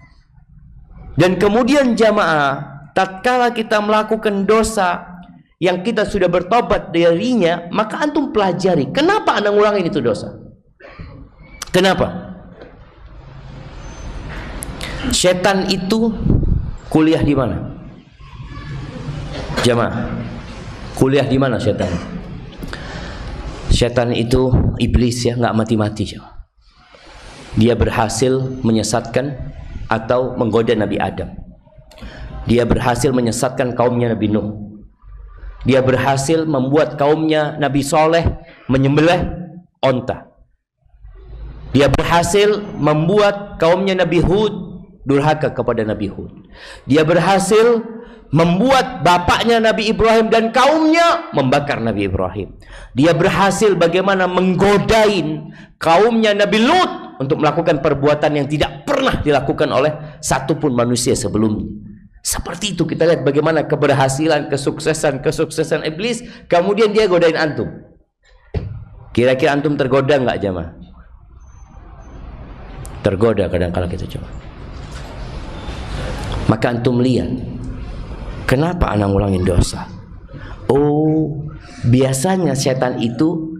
Dan kemudian jamaah, tatkala kita melakukan dosa yang kita sudah bertobat darinya, maka antum pelajari, kenapa anda ngulangin itu dosa? Kenapa? Setan itu kuliah di mana? Jamaah, kuliah di mana setan? Setan itu iblis ya, nggak mati-mati. Dia berhasil menyesatkan atau menggoda Nabi Adam. Dia berhasil menyesatkan kaumnya Nabi Nuh. Dia berhasil membuat kaumnya Nabi Soleh menyembelih onta. Dia berhasil membuat kaumnya Nabi Hud durhaka kepada Nabi Hud. Dia berhasil membuat bapaknya Nabi Ibrahim dan kaumnya membakar Nabi Ibrahim. Dia berhasil bagaimana menggodain kaumnya Nabi Lut untuk melakukan perbuatan yang tidak pernah dilakukan oleh satupun manusia sebelumnya. Seperti itu kita lihat bagaimana keberhasilan, kesuksesan iblis. Kemudian dia godain antum. Kira-kira antum tergoda nggak jamaah? Tergoda kadang-kala kita coba. Maka antum lihat, kenapa anak ngulangin dosa? Oh, biasanya setan itu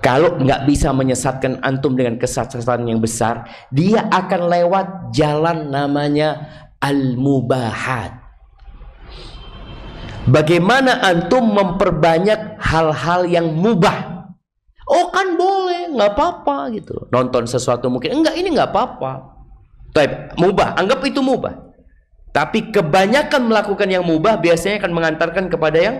kalau nggak bisa menyesatkan antum dengan kesesatan yang besar, dia akan lewat jalan namanya al-mubahat. Bagaimana antum memperbanyak hal-hal yang mubah? Oh kan boleh, nggak apa-apa gitu. Nonton sesuatu mungkin enggak, ini nggak apa-apa. Tapi mubah, anggap itu mubah. Tapi kebanyakan melakukan yang mubah biasanya akan mengantarkan kepada yang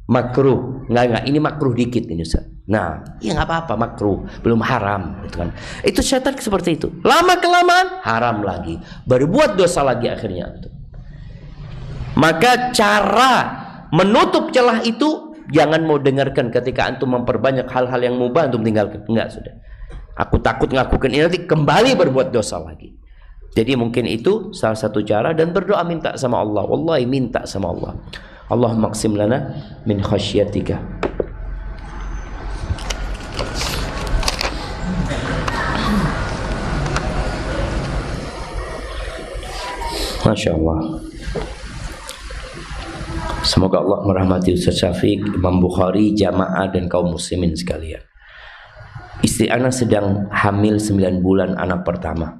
makruh. Enggak, ini makruh dikit ini Ustaz. Nah, ya nggak apa-apa, makruh, belum haram gitu kan. Itu setan seperti itu. Lama kelamaan haram lagi, berbuat dosa lagi akhirnya. Maka cara menutup celah itu jangan mau dengarkan ketika antum memperbanyak hal-hal yang mubah antum tinggalkan. Enggak, sudah. Aku takut ngakukan ini nanti kembali berbuat dosa lagi. Jadi mungkin itu salah satu cara, dan berdoa minta sama Allah. Wallahi minta sama Allah. Allahumma qsim lana min khasyatika. Masya Allah. Semoga Allah merahmati Ustaz Syafiq, Imam Bukhari, jamaah dan kaum muslimin sekalian. Istri anak sedang hamil 9 bulan anak pertama.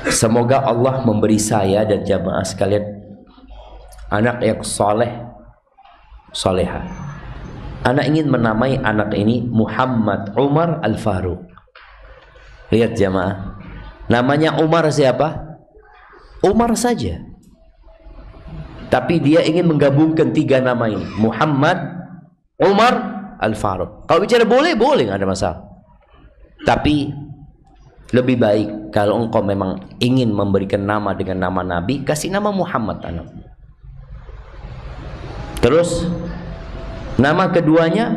Semoga Allah memberi saya dan jamaah sekalian anak yang soleh, soleha. Anak ingin menamai anak ini Muhammad Umar Al-Faruq. Lihat jamaah, namanya Umar siapa? Umar saja. Tapi dia ingin menggabungkan 3 nama ini, Muhammad, Umar, Al-Faruq. Kalau bicara boleh, nggak ada masalah. Tapi lebih baik kalau engkau memang ingin memberikan nama dengan nama Nabi, kasih nama Muhammad anakmu. Terus nama keduanya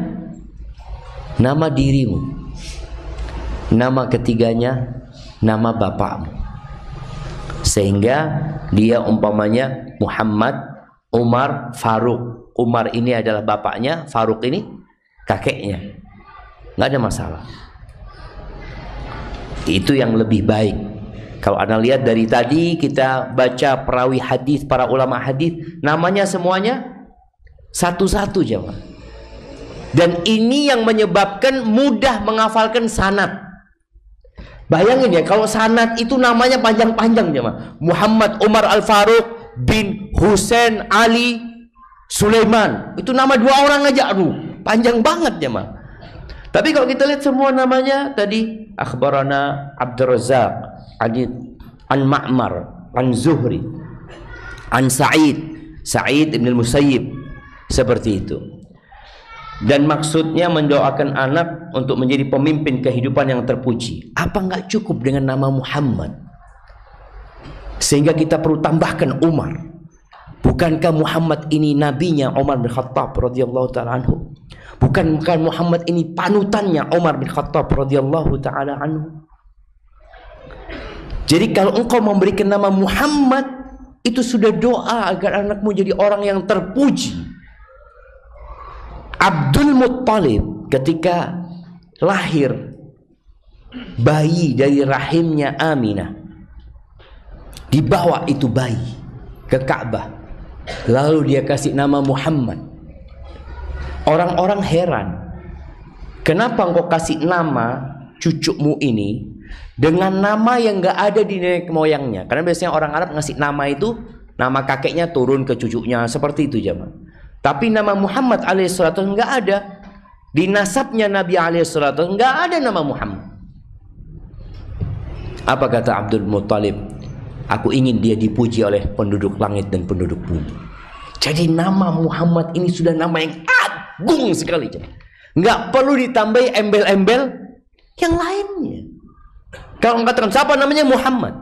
nama dirimu, nama ketiganya nama bapakmu, sehingga dia umpamanya Muhammad, Umar, Faruq. Umar ini adalah bapaknya, Faruq ini kakeknya, nggak ada masalah. Itu yang lebih baik. Kalau Anda lihat dari tadi kita baca perawi hadis, para ulama hadis, namanya semuanya satu-satu jemaah. Dan ini yang menyebabkan mudah menghafalkan sanad. Bayangin ya, kalau sanad itu namanya panjang-panjang jemaah. Muhammad Umar Al-Faruq bin Husain Ali Sulaiman. Itu nama 2 orang aja, aduh, panjang banget jemaah. Tapi kalau kita lihat semua namanya tadi, akhbarana Abdul Razzaq, an Ma'mar, an Zuhri, an Sa'id ibn al-Musayyib, seperti itu. Dan maksudnya mendoakan anak untuk menjadi pemimpin kehidupan yang terpuji. Apa nggak cukup dengan nama Muhammad? Sehingga kita perlu tambahkan Umar. Bukankah Muhammad ini nabinya Umar bin Khattab radhiyallahu ta'ala anhu? Bukankah Muhammad ini panutannya Umar bin Khattab radhiyallahu ta'ala anhu? Jadi kalau engkau memberikan nama Muhammad, itu sudah doa agar anakmu jadi orang yang terpuji. Abdul Muttalib ketika lahir bayi dari rahimnya Aminah, dibawa itu bayi ke Ka'bah, lalu dia kasih nama Muhammad. Orang-orang heran, kenapa engkau kasih nama cucumu ini dengan nama yang gak ada di nenek moyangnya? Karena biasanya orang Arab ngasih nama itu, nama kakeknya turun ke cucunya, seperti itu jemaah. Tapi nama Muhammad alaihissalatu nggak ada di nasabnya Nabi alaihissalatu, nggak ada nama Muhammad. Apa kata Abdul Muttalib? Aku ingin dia dipuji oleh penduduk langit dan penduduk bumi. Jadi nama Muhammad ini sudah nama yang agung sekali, nggak perlu ditambahi embel-embel yang lainnya. Kalau katakan siapa namanya Muhammad,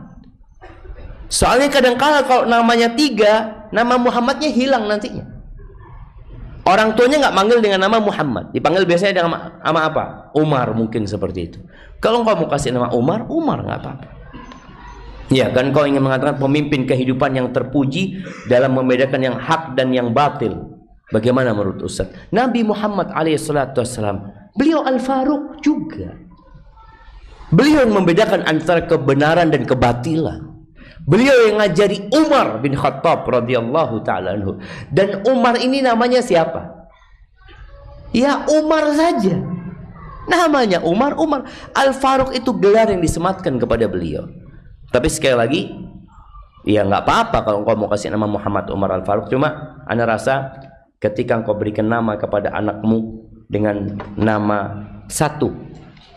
soalnya kadang-kala kalau namanya 3, nama Muhammadnya hilang nantinya. Orang tuanya nggak manggil dengan nama Muhammad, dipanggil biasanya dengan nama apa? Umar, mungkin seperti itu. Kalau engkau mau kasih nama Umar, Umar nggak apa-apa. Ya kan, kau ingin mengatakan pemimpin kehidupan yang terpuji dalam membedakan yang hak dan yang batil. Bagaimana menurut Ustaz? Nabi Muhammad alaihissalam, beliau Al-Faruq juga. Beliau yang membedakan antara kebenaran dan kebatilan. Beliau yang ngajari Umar bin Khattab radhiyallahu ta'ala anhu. Dan Umar ini namanya siapa? Ya Umar saja. Namanya Umar. Al-Faruq itu gelar yang disematkan kepada beliau. Tapi sekali lagi, ya nggak apa-apa kalau engkau mau kasih nama Muhammad Umar Al-Faruq. Cuma ana rasa ketika engkau berikan nama kepada anakmu dengan nama satu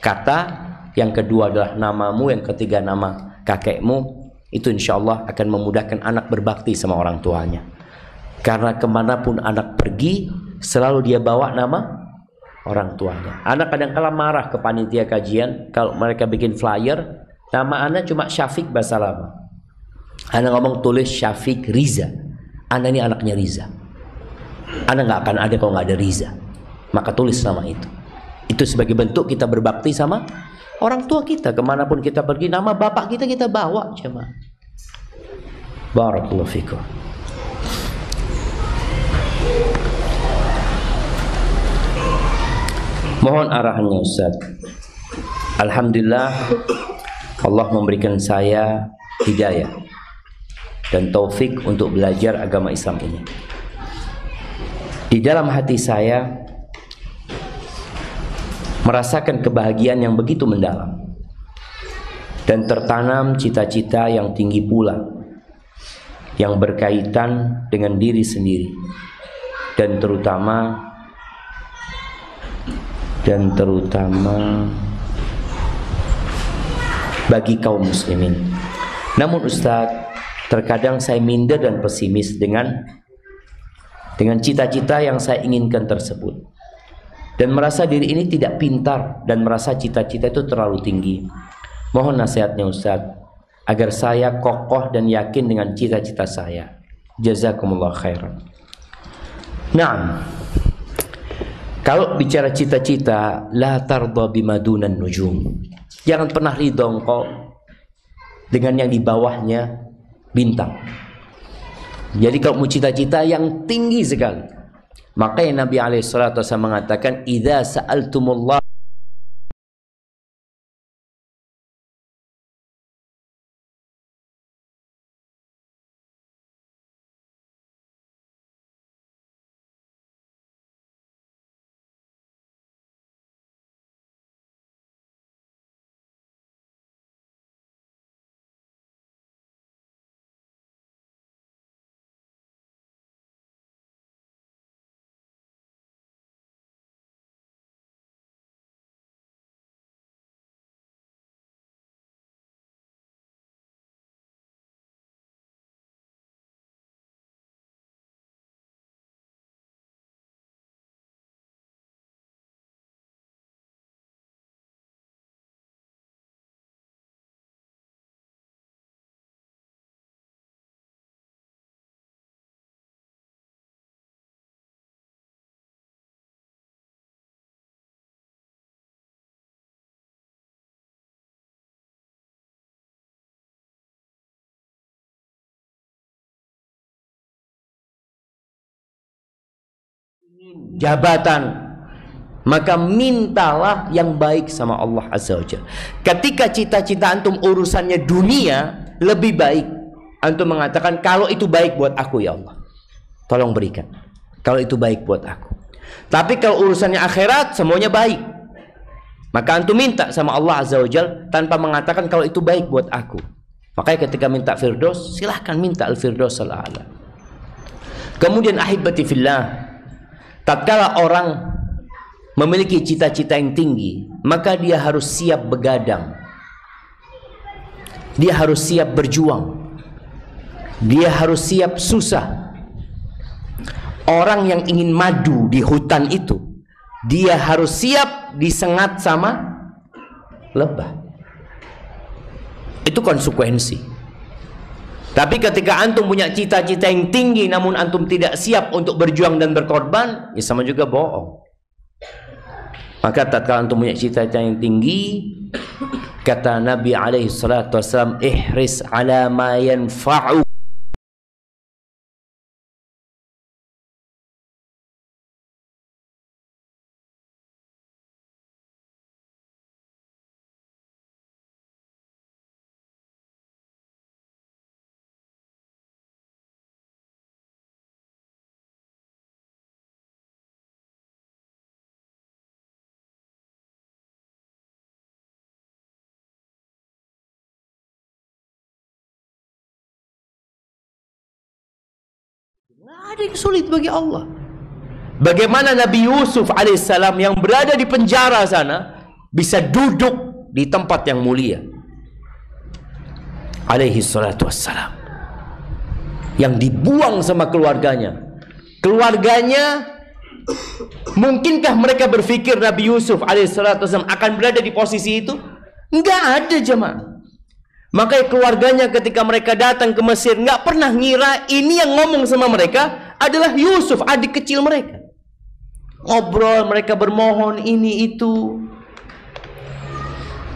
kata, yang kedua adalah namamu, yang ketiga nama kakekmu, itu insya Allah akan memudahkan anak berbakti sama orang tuanya. Karena kemanapun anak pergi, selalu dia bawa nama orang tuanya. Anak kadang-kala marah ke panitia kajian kalau mereka bikin flyer, nama anak cuma Syafiq bahasa lama. Anak ngomong tulis Syafiq Riza. Anak ini anaknya Riza. Anak nggak akan ada kalau nggak ada Riza. Maka tulis nama itu. Itu sebagai bentuk kita berbakti sama orang tua kita. Kemanapun kita pergi, nama bapak kita bawa jemaah. Barakallahu fikum. Mohon arahannya Ustaz. Alhamdulillah Allah memberikan saya hidayah dan taufik untuk belajar agama Islam ini. Di dalam hati saya merasakan kebahagiaan yang begitu mendalam dan tertanam cita-cita yang tinggi pula yang berkaitan dengan diri sendiri dan terutama bagi kaum muslimin. Namun Ustaz, terkadang saya minder dan pesimis dengan dengan cita-cita yang saya inginkan tersebut, dan merasa diri ini tidak pintar dan merasa cita-cita itu terlalu tinggi. Mohon nasihatnya Ustaz agar saya kokoh dan yakin dengan cita-cita saya. Jazakumullah khairan. Nah, kalau bicara cita-cita, la tarda bimadunan nujum. Jangan pernah ridho engkau dengan yang di bawahnya bintang. Jadi kalau mau cita-cita yang tinggi sekali, makanya Nabi SAW mengatakan, idza sa'altumullah jabatan, maka mintalah yang baik sama Allah Azza wa Jalla. Ketika cita-cita antum urusannya dunia, lebih baik antum mengatakan, kalau itu baik buat aku ya Allah, tolong berikan. Kalau itu baik buat aku. Tapi kalau urusannya akhirat, semuanya baik, maka antum minta sama Allah Azza wa Jalla tanpa mengatakan kalau itu baik buat aku. Makanya ketika minta Firdaus, silahkan minta Al-Firdaus al-A'la. Kemudian ahibati fillah, tatkala orang memiliki cita-cita yang tinggi, maka dia harus siap begadang, dia harus siap berjuang, dia harus siap susah. Orang yang ingin madu di hutan itu, dia harus siap disengat sama lebah. Itu konsekuensi. Tapi ketika antum punya cita-cita yang tinggi namun antum tidak siap untuk berjuang dan berkorban, ya sama juga bohong. Maka tatkala antum punya cita-cita yang tinggi, kata Nabi alaihi salatu wasallam, ihris ala ma yanfa'u. Nggak ada yang sulit bagi Allah. Bagaimana Nabi Yusuf alaihissalam yang berada di penjara sana bisa duduk di tempat yang mulia, alaihi salatu wassalam, yang dibuang sama keluarganya. Mungkinkah mereka berpikir Nabi Yusuf alaihissalatu wassalam akan berada di posisi itu? Enggak ada, jemaah. Makanya keluarganya ketika mereka datang ke Mesir nggak pernah ngira ini yang ngomong sama mereka adalah Yusuf, adik kecil mereka. Ngobrol, mereka bermohon ini itu.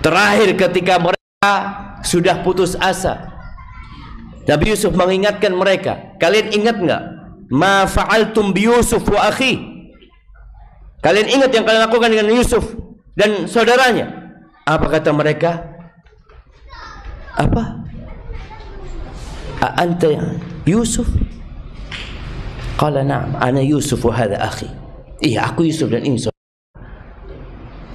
Terakhir ketika mereka sudah putus asa, Nabi Yusuf mengingatkan mereka, kalian ingat nggak? Ma fa'altum bi Yusuf wa akhi. Kalian ingat yang kalian lakukan dengan Yusuf dan saudaranya? Apa kata mereka? Apa? Anta Yusuf? Qala na'am, ana Yusuf wa hadha akhi. Iya, aku Yusuf dan ini saudara.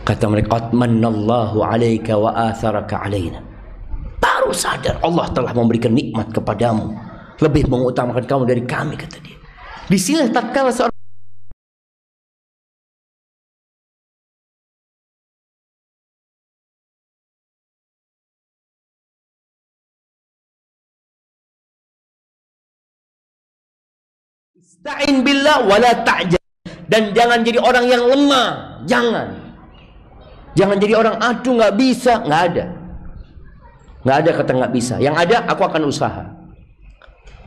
Kata mereka, qad mannallahu 'alaika wa atharaka 'alaina. Baru sadar Allah telah memberikan nikmat kepadamu, lebih mengutamakan kamu dari kami, kata dia. Di sini tatkala seorang Ista'in billah wala ta'jal. Dan jangan jadi orang yang lemah. Jangan jadi orang aduh nggak bisa. Nggak ada kata nggak bisa. Yang ada aku akan usaha.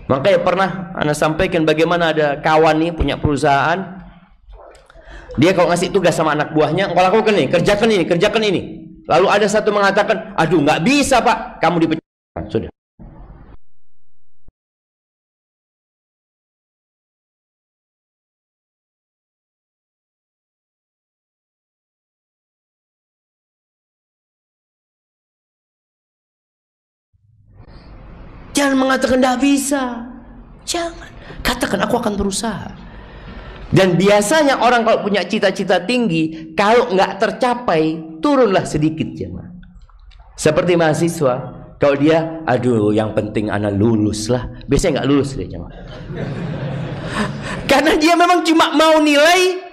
Makanya pernah Anda sampaikan bagaimana ada kawan nih punya perusahaan. Dia kalau ngasih tugas sama anak buahnya, engkau lakukan nih, kerjakan ini. Lalu ada satu mengatakan, aduh nggak bisa pak, kamu dipecat. Sudah. Jangan mengatakan tidak bisa. Jangan. Katakan aku akan berusaha. Dan biasanya orang kalau punya cita-cita tinggi, kalau nggak tercapai, turunlah sedikit jemaah. Seperti mahasiswa, kalau dia, aduh yang penting anak lulus lah. Biasanya nggak lulus dia jemaah. Karena dia memang cuma mau nilai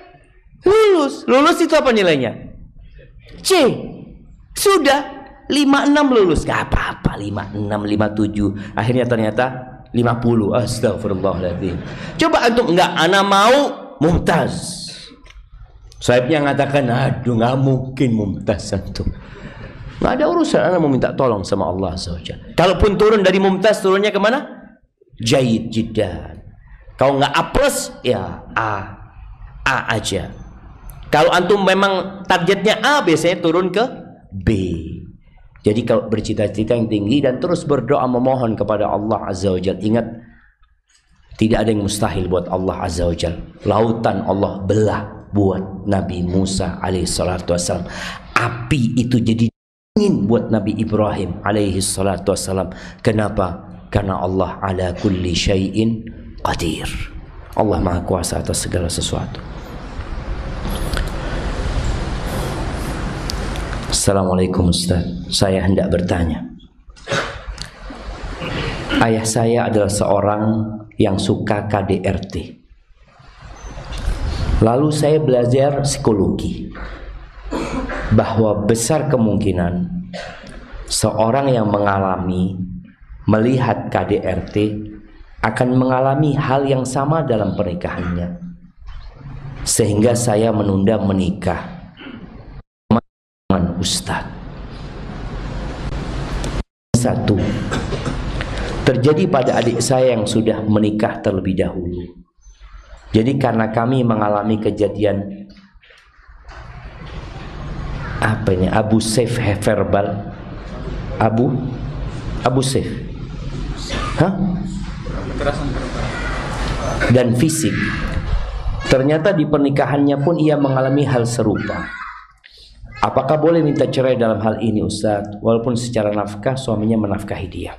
lulus. Lulus itu apa nilainya? C. Sudah. 56 lulus, gak apa-apa, 56, 57. Akhirnya ternyata 50. Astagfirullahaladzim. Coba antum enggak, ana mau mumtaz. Sahibnya mengatakan, aduh gak mungkin mumtaz antum. Gak ada urusan, ana mau minta tolong sama Allah SWT. Kalaupun turun dari mumtaz, turunnya kemana? Jayyid jiddan. Kalau nggak A plus, ya A aja. Kalau antum memang targetnya A, biasanya turun ke B. Jadi kalau bercita-cita yang tinggi dan terus berdoa memohon kepada Allah Azza wa Jalla, ingat tidak ada yang mustahil buat Allah Azza wa Jalla. Lautan Allah belah buat Nabi Musa alaihi salatu wassalam. Api itu jadi dingin buat Nabi Ibrahim alaihi salatu wassalam. Kenapa? Karena Allah ala kulli syai'in qadir. Allah Maha Kuasa atas segala sesuatu. Assalamualaikum Ustaz, saya hendak bertanya. Ayah saya adalah seorang yang suka KDRT. Lalu saya belajar psikologi, bahwa besar kemungkinan seorang yang melihat KDRT akan mengalami hal yang sama dalam pernikahannya. Sehingga saya menunda menikah. Ustaz, satu, terjadi pada adik saya yang sudah menikah terlebih dahulu. Jadi karena kami mengalami kejadian apa ini, Abu Saif verbal, Abu Saif, dan fisik. Ternyata di pernikahannya pun ia mengalami hal serupa. Apakah boleh minta cerai dalam hal ini Ustaz? Walaupun secara nafkah suaminya menafkahi dia.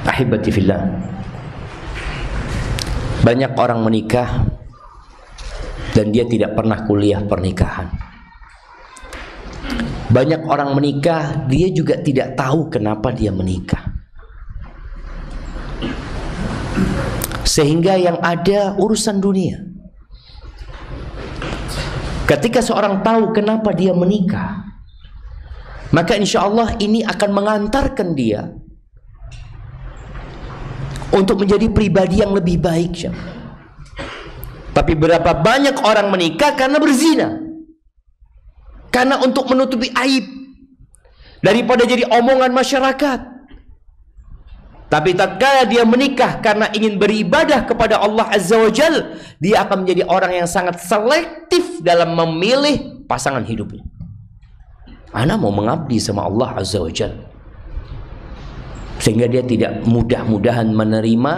Ahibati fillah, banyak orang menikah dan dia tidak pernah kuliah pernikahan. Banyak orang menikah, dia juga tidak tahu kenapa dia menikah. Sehingga yang ada urusan dunia. Ketika seorang tahu kenapa dia menikah, maka insya Allah ini akan mengantarkan dia untuk menjadi pribadi yang lebih baik. Tapi berapa banyak orang menikah karena berzina, karena untuk menutupi aib, daripada jadi omongan masyarakat. Tapi tatkala dia menikah karena ingin beribadah kepada Allah Azza wa Jal, dia akan menjadi orang yang sangat selektif dalam memilih pasangan hidupnya. Ana mau mengabdi sama Allah Azza wa Jal, sehingga dia tidak mudah-mudahan menerima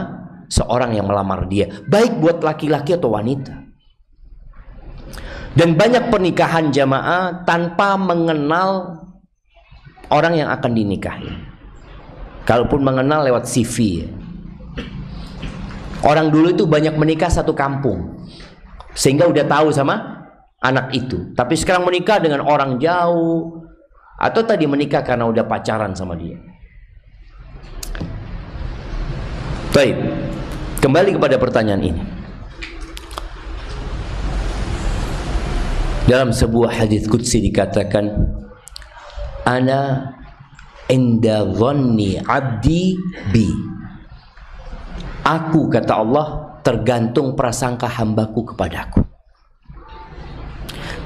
seorang yang melamar dia, baik buat laki-laki atau wanita. Dan banyak pernikahan jamaah tanpa mengenal orang yang akan dinikahi. Kalaupun mengenal lewat CV. Orang dulu itu banyak menikah satu kampung, sehingga udah tahu sama anak itu. Tapi sekarang menikah dengan orang jauh, atau tadi menikah karena udah pacaran sama dia. Baik, kembali kepada pertanyaan ini. Dalam sebuah hadis qudsi dikatakan, Ana inda dhanni 'abdi bi. Aku, kata Allah, tergantung prasangka hambaku kepadaku.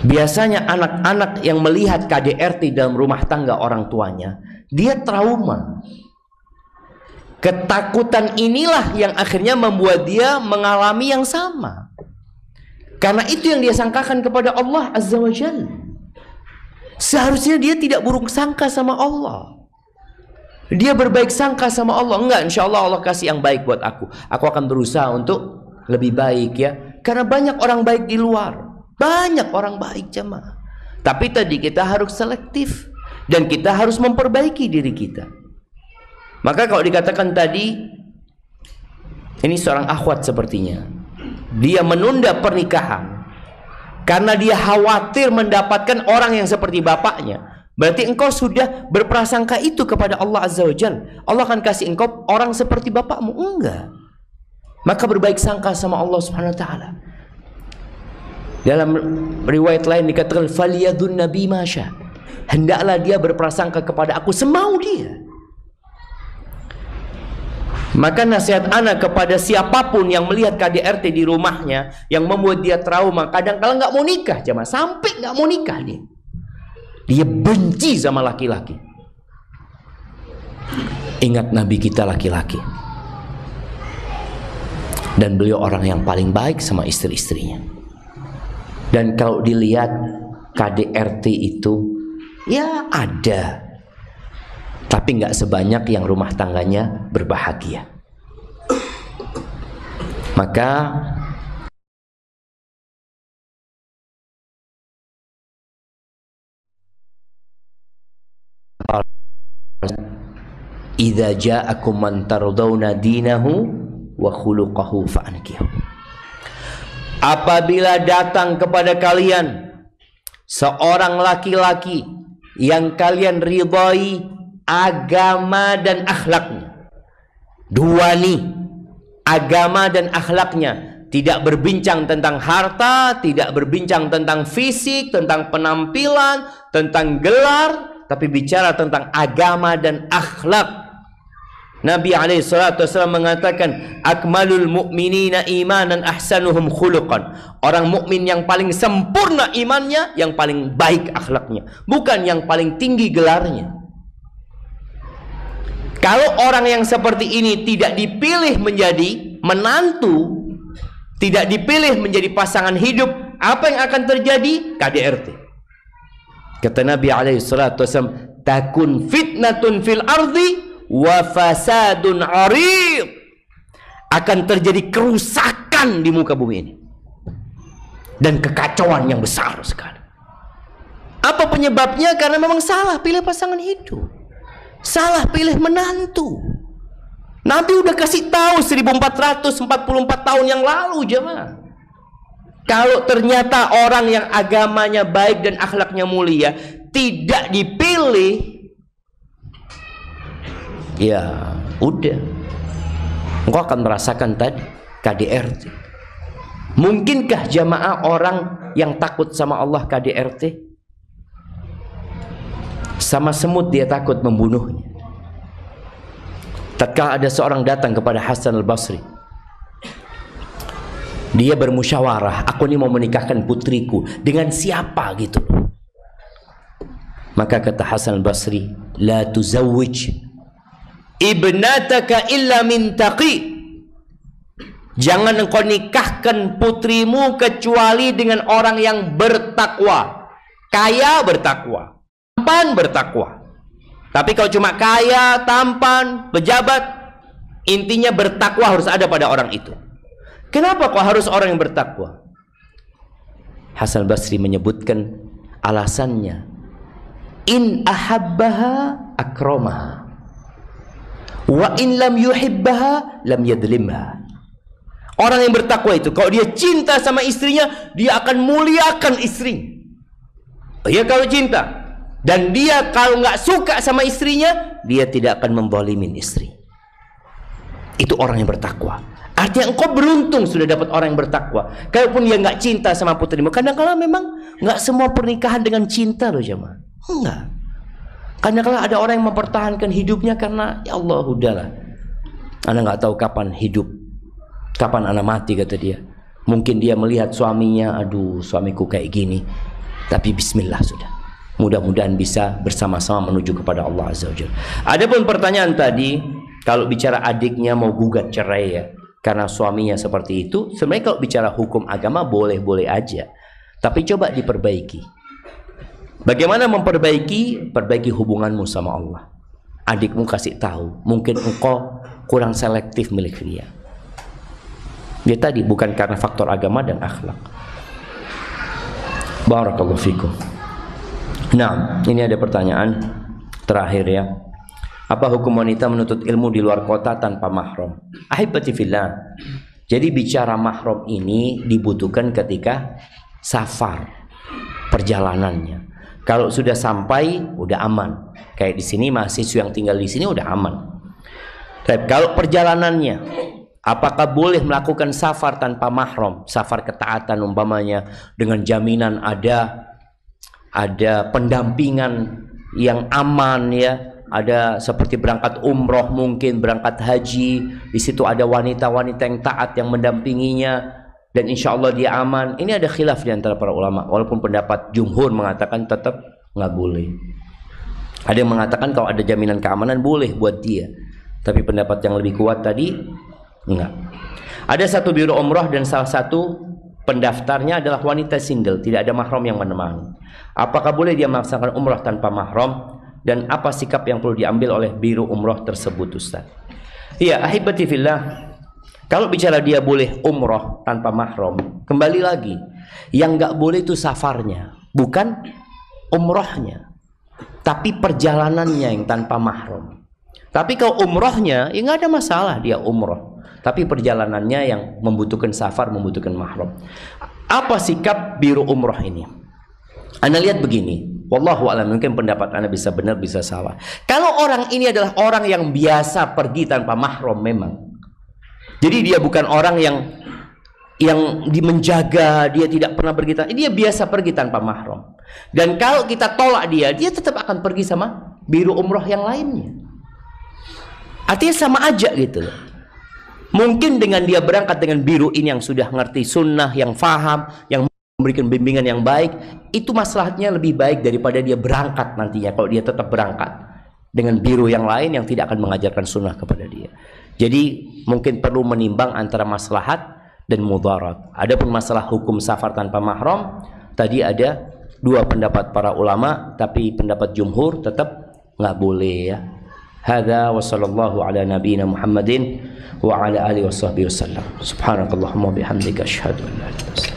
Biasanya anak-anak yang melihat KDRT dalam rumah tangga orang tuanya, dia trauma. Ketakutan inilah yang akhirnya membuat dia mengalami yang sama. Karena itu yang dia sangkakan kepada Allah Azza wa Jalla. Seharusnya dia tidak buruk sangka sama Allah. Dia berbaik sangka sama Allah. Enggak, insya Allah Allah kasih yang baik buat aku. Aku akan berusaha untuk lebih baik ya. Karena banyak orang baik di luar. Banyak orang baik jemaah. Tapi tadi kita harus selektif. Dan kita harus memperbaiki diri kita. Maka kalau dikatakan tadi, ini seorang akhwat sepertinya, dia menunda pernikahan karena dia khawatir mendapatkan orang yang seperti bapaknya. Berarti engkau sudah berprasangka itu kepada Allah Azza wa Jalla. Allah akan kasih engkau orang seperti bapakmu. Enggak. Maka berbaik sangka sama Allah Subhanahu wa taala. Dalam riwayat lain dikatakan faliyadun nabi masya. Hendaklah dia berprasangka kepada aku semau dia. Maka nasihat anak kepada siapapun yang melihat KDRT di rumahnya yang membuat dia trauma, kadang-kadang nggak mau nikah, jemaah, sampai nggak mau nikah dia. Dia benci sama laki-laki. Ingat Nabi kita laki-laki. Dan beliau orang yang paling baik sama istri-istrinya. Dan kalau dilihat KDRT itu, ya ada. Tapi nggak sebanyak yang rumah tangganya berbahagia. Maka idza ja'akum man tardawna dinahu wa khuluquhu fa'ankihu. Apabila datang kepada kalian seorang laki-laki yang kalian ridhai agama dan akhlaknya. Dua nih, agama dan akhlaknya. Tidak berbincang tentang harta, tidak berbincang tentang fisik, tentang penampilan, tentang gelar, tapi bicara tentang agama dan akhlak. Nabi SAW mengatakan, akmalul mu'minina imanan ahsanuhum khuluqan. Orang mukmin yang paling sempurna imannya, yang paling baik akhlaknya, bukan yang paling tinggi gelarnya. Kalau orang yang seperti ini tidak dipilih menjadi menantu, tidak dipilih menjadi pasangan hidup, apa yang akan terjadi? KDRT. Kata Nabi SAW, takun fitnatun fil ardi wa fasadun arid. Akan terjadi kerusakan di muka bumi ini dan kekacauan yang besar sekali. Apa penyebabnya? Karena memang salah pilih pasangan hidup, salah pilih menantu. Nabi udah kasih tahu 1444 tahun yang lalu jemaah. Kalau ternyata orang yang agamanya baik dan akhlaknya mulia tidak dipilih, ya udah, engkau akan merasakan tadi KDRT. Mungkinkah jamaah orang yang takut sama Allah KDRT? Sama semut dia takut membunuhnya. Tatkala ada seorang datang kepada Hasan al-Basri, dia bermusyawarah, aku ini mau menikahkan putriku dengan siapa gitu. Maka kata Hasan al-Basri, la tuzawwij ibnataka illa min taqi. Jangan engkau nikahkan putrimu kecuali dengan orang yang bertakwa. Kaya bertakwa, tampan bertakwa. Tapi kalau cuma kaya, tampan, pejabat, intinya bertakwa harus ada pada orang itu. Kenapa kok harus orang yang bertakwa? Hasan Basri menyebutkan alasannya. In ahabbaha akramaha, wa in lam yuhibbaha lam yadlimha. Orang yang bertakwa itu, kalau dia cinta sama istrinya, dia akan muliakan istri. Ya kalau cinta. Dan dia kalau nggak suka sama istrinya, dia tidak akan membolimin istri. Itu orang yang bertakwa. Artinya engkau beruntung sudah dapat orang yang bertakwa. Kalaupun dia nggak cinta sama putrimu, kadang-kadang memang nggak semua pernikahan dengan cinta loh jemaah. Enggak. Karena kalau ada orang yang mempertahankan hidupnya karena ya Allah udahlah, ana nggak tahu kapan hidup, kapan ana mati, kata dia. Mungkin dia melihat suaminya, aduh suamiku kayak gini, tapi bismillah sudah, mudah-mudahan bisa bersama-sama menuju kepada Allah Azza wa Jalla. Adapun pertanyaan tadi, kalau bicara adiknya mau gugat cerai ya karena suaminya seperti itu, sebenarnya kalau bicara hukum agama boleh-boleh aja, tapi coba diperbaiki. Bagaimana memperbaiki? Perbaiki hubunganmu sama Allah. Adikmu kasih tahu, mungkin engkau kurang selektif milik dia. Dia tadi bukan karena faktor agama dan akhlak. Barakallahu fikum. Nah, ini ada pertanyaan terakhir ya. Apa hukum wanita menuntut ilmu di luar kota tanpa mahram? Ahibati fillah. Jadi bicara mahram ini dibutuhkan ketika safar, perjalanannya. Kalau sudah sampai, udah aman. Kayak di sini mahasiswa yang tinggal di sini udah aman. Tapi kalau perjalanannya, apakah boleh melakukan safar tanpa mahram? Safar ketaatan umpamanya dengan jaminan ada pendampingan yang aman ya. Ada seperti berangkat umroh, mungkin berangkat haji, di situ ada wanita-wanita yang taat yang mendampinginya dan insya Allah dia aman. Ini ada khilaf di antara para ulama, walaupun pendapat jumhur mengatakan tetap nggak boleh. Ada yang mengatakan kalau ada jaminan keamanan boleh buat dia, tapi pendapat yang lebih kuat tadi enggak. Ada satu biro umroh dan salah satu pendaftarnya adalah wanita single, tidak ada mahram yang menemani. Apakah boleh dia melaksanakan umroh tanpa mahram? Dan apa sikap yang perlu diambil oleh biro umroh tersebut, Ustaz? Iya, ahibati fillah. Kalau bicara dia boleh umroh tanpa mahram, kembali lagi, yang nggak boleh itu safarnya, bukan umrohnya, tapi perjalanannya yang tanpa mahram. Tapi kalau umrohnya, ya nggak ada masalah dia umroh. Tapi perjalanannya yang membutuhkan safar, membutuhkan mahram. Apa sikap biro umroh ini? Anda lihat begini, wallahu a'lam, mungkin pendapat Anda bisa benar bisa salah. Kalau orang ini adalah orang yang biasa pergi tanpa mahram memang. Jadi dia bukan orang yang dimenjaga, dia tidak pernah pergi, dia biasa pergi tanpa mahram. Dan kalau kita tolak dia tetap akan pergi sama biro umroh yang lainnya. Artinya sama aja gitu loh. Mungkin dengan dia berangkat dengan biro ini yang sudah ngerti sunnah, yang faham, yang memberikan bimbingan yang baik, itu maslahatnya lebih baik daripada dia berangkat nantinya kalau dia tetap berangkat dengan biro yang lain yang tidak akan mengajarkan sunnah kepada dia. Jadi mungkin perlu menimbang antara maslahat dan mudarat. Adapun masalah hukum safar tanpa mahram, tadi ada dua pendapat para ulama, tapi pendapat jumhur tetap nggak boleh ya. Hadza wa sallallahu ala nabiyyina Muhammadin wa ala alihi washabbihi wasallam. Subhanakallahumma bihamdika asyhadu an la ilaha illa anta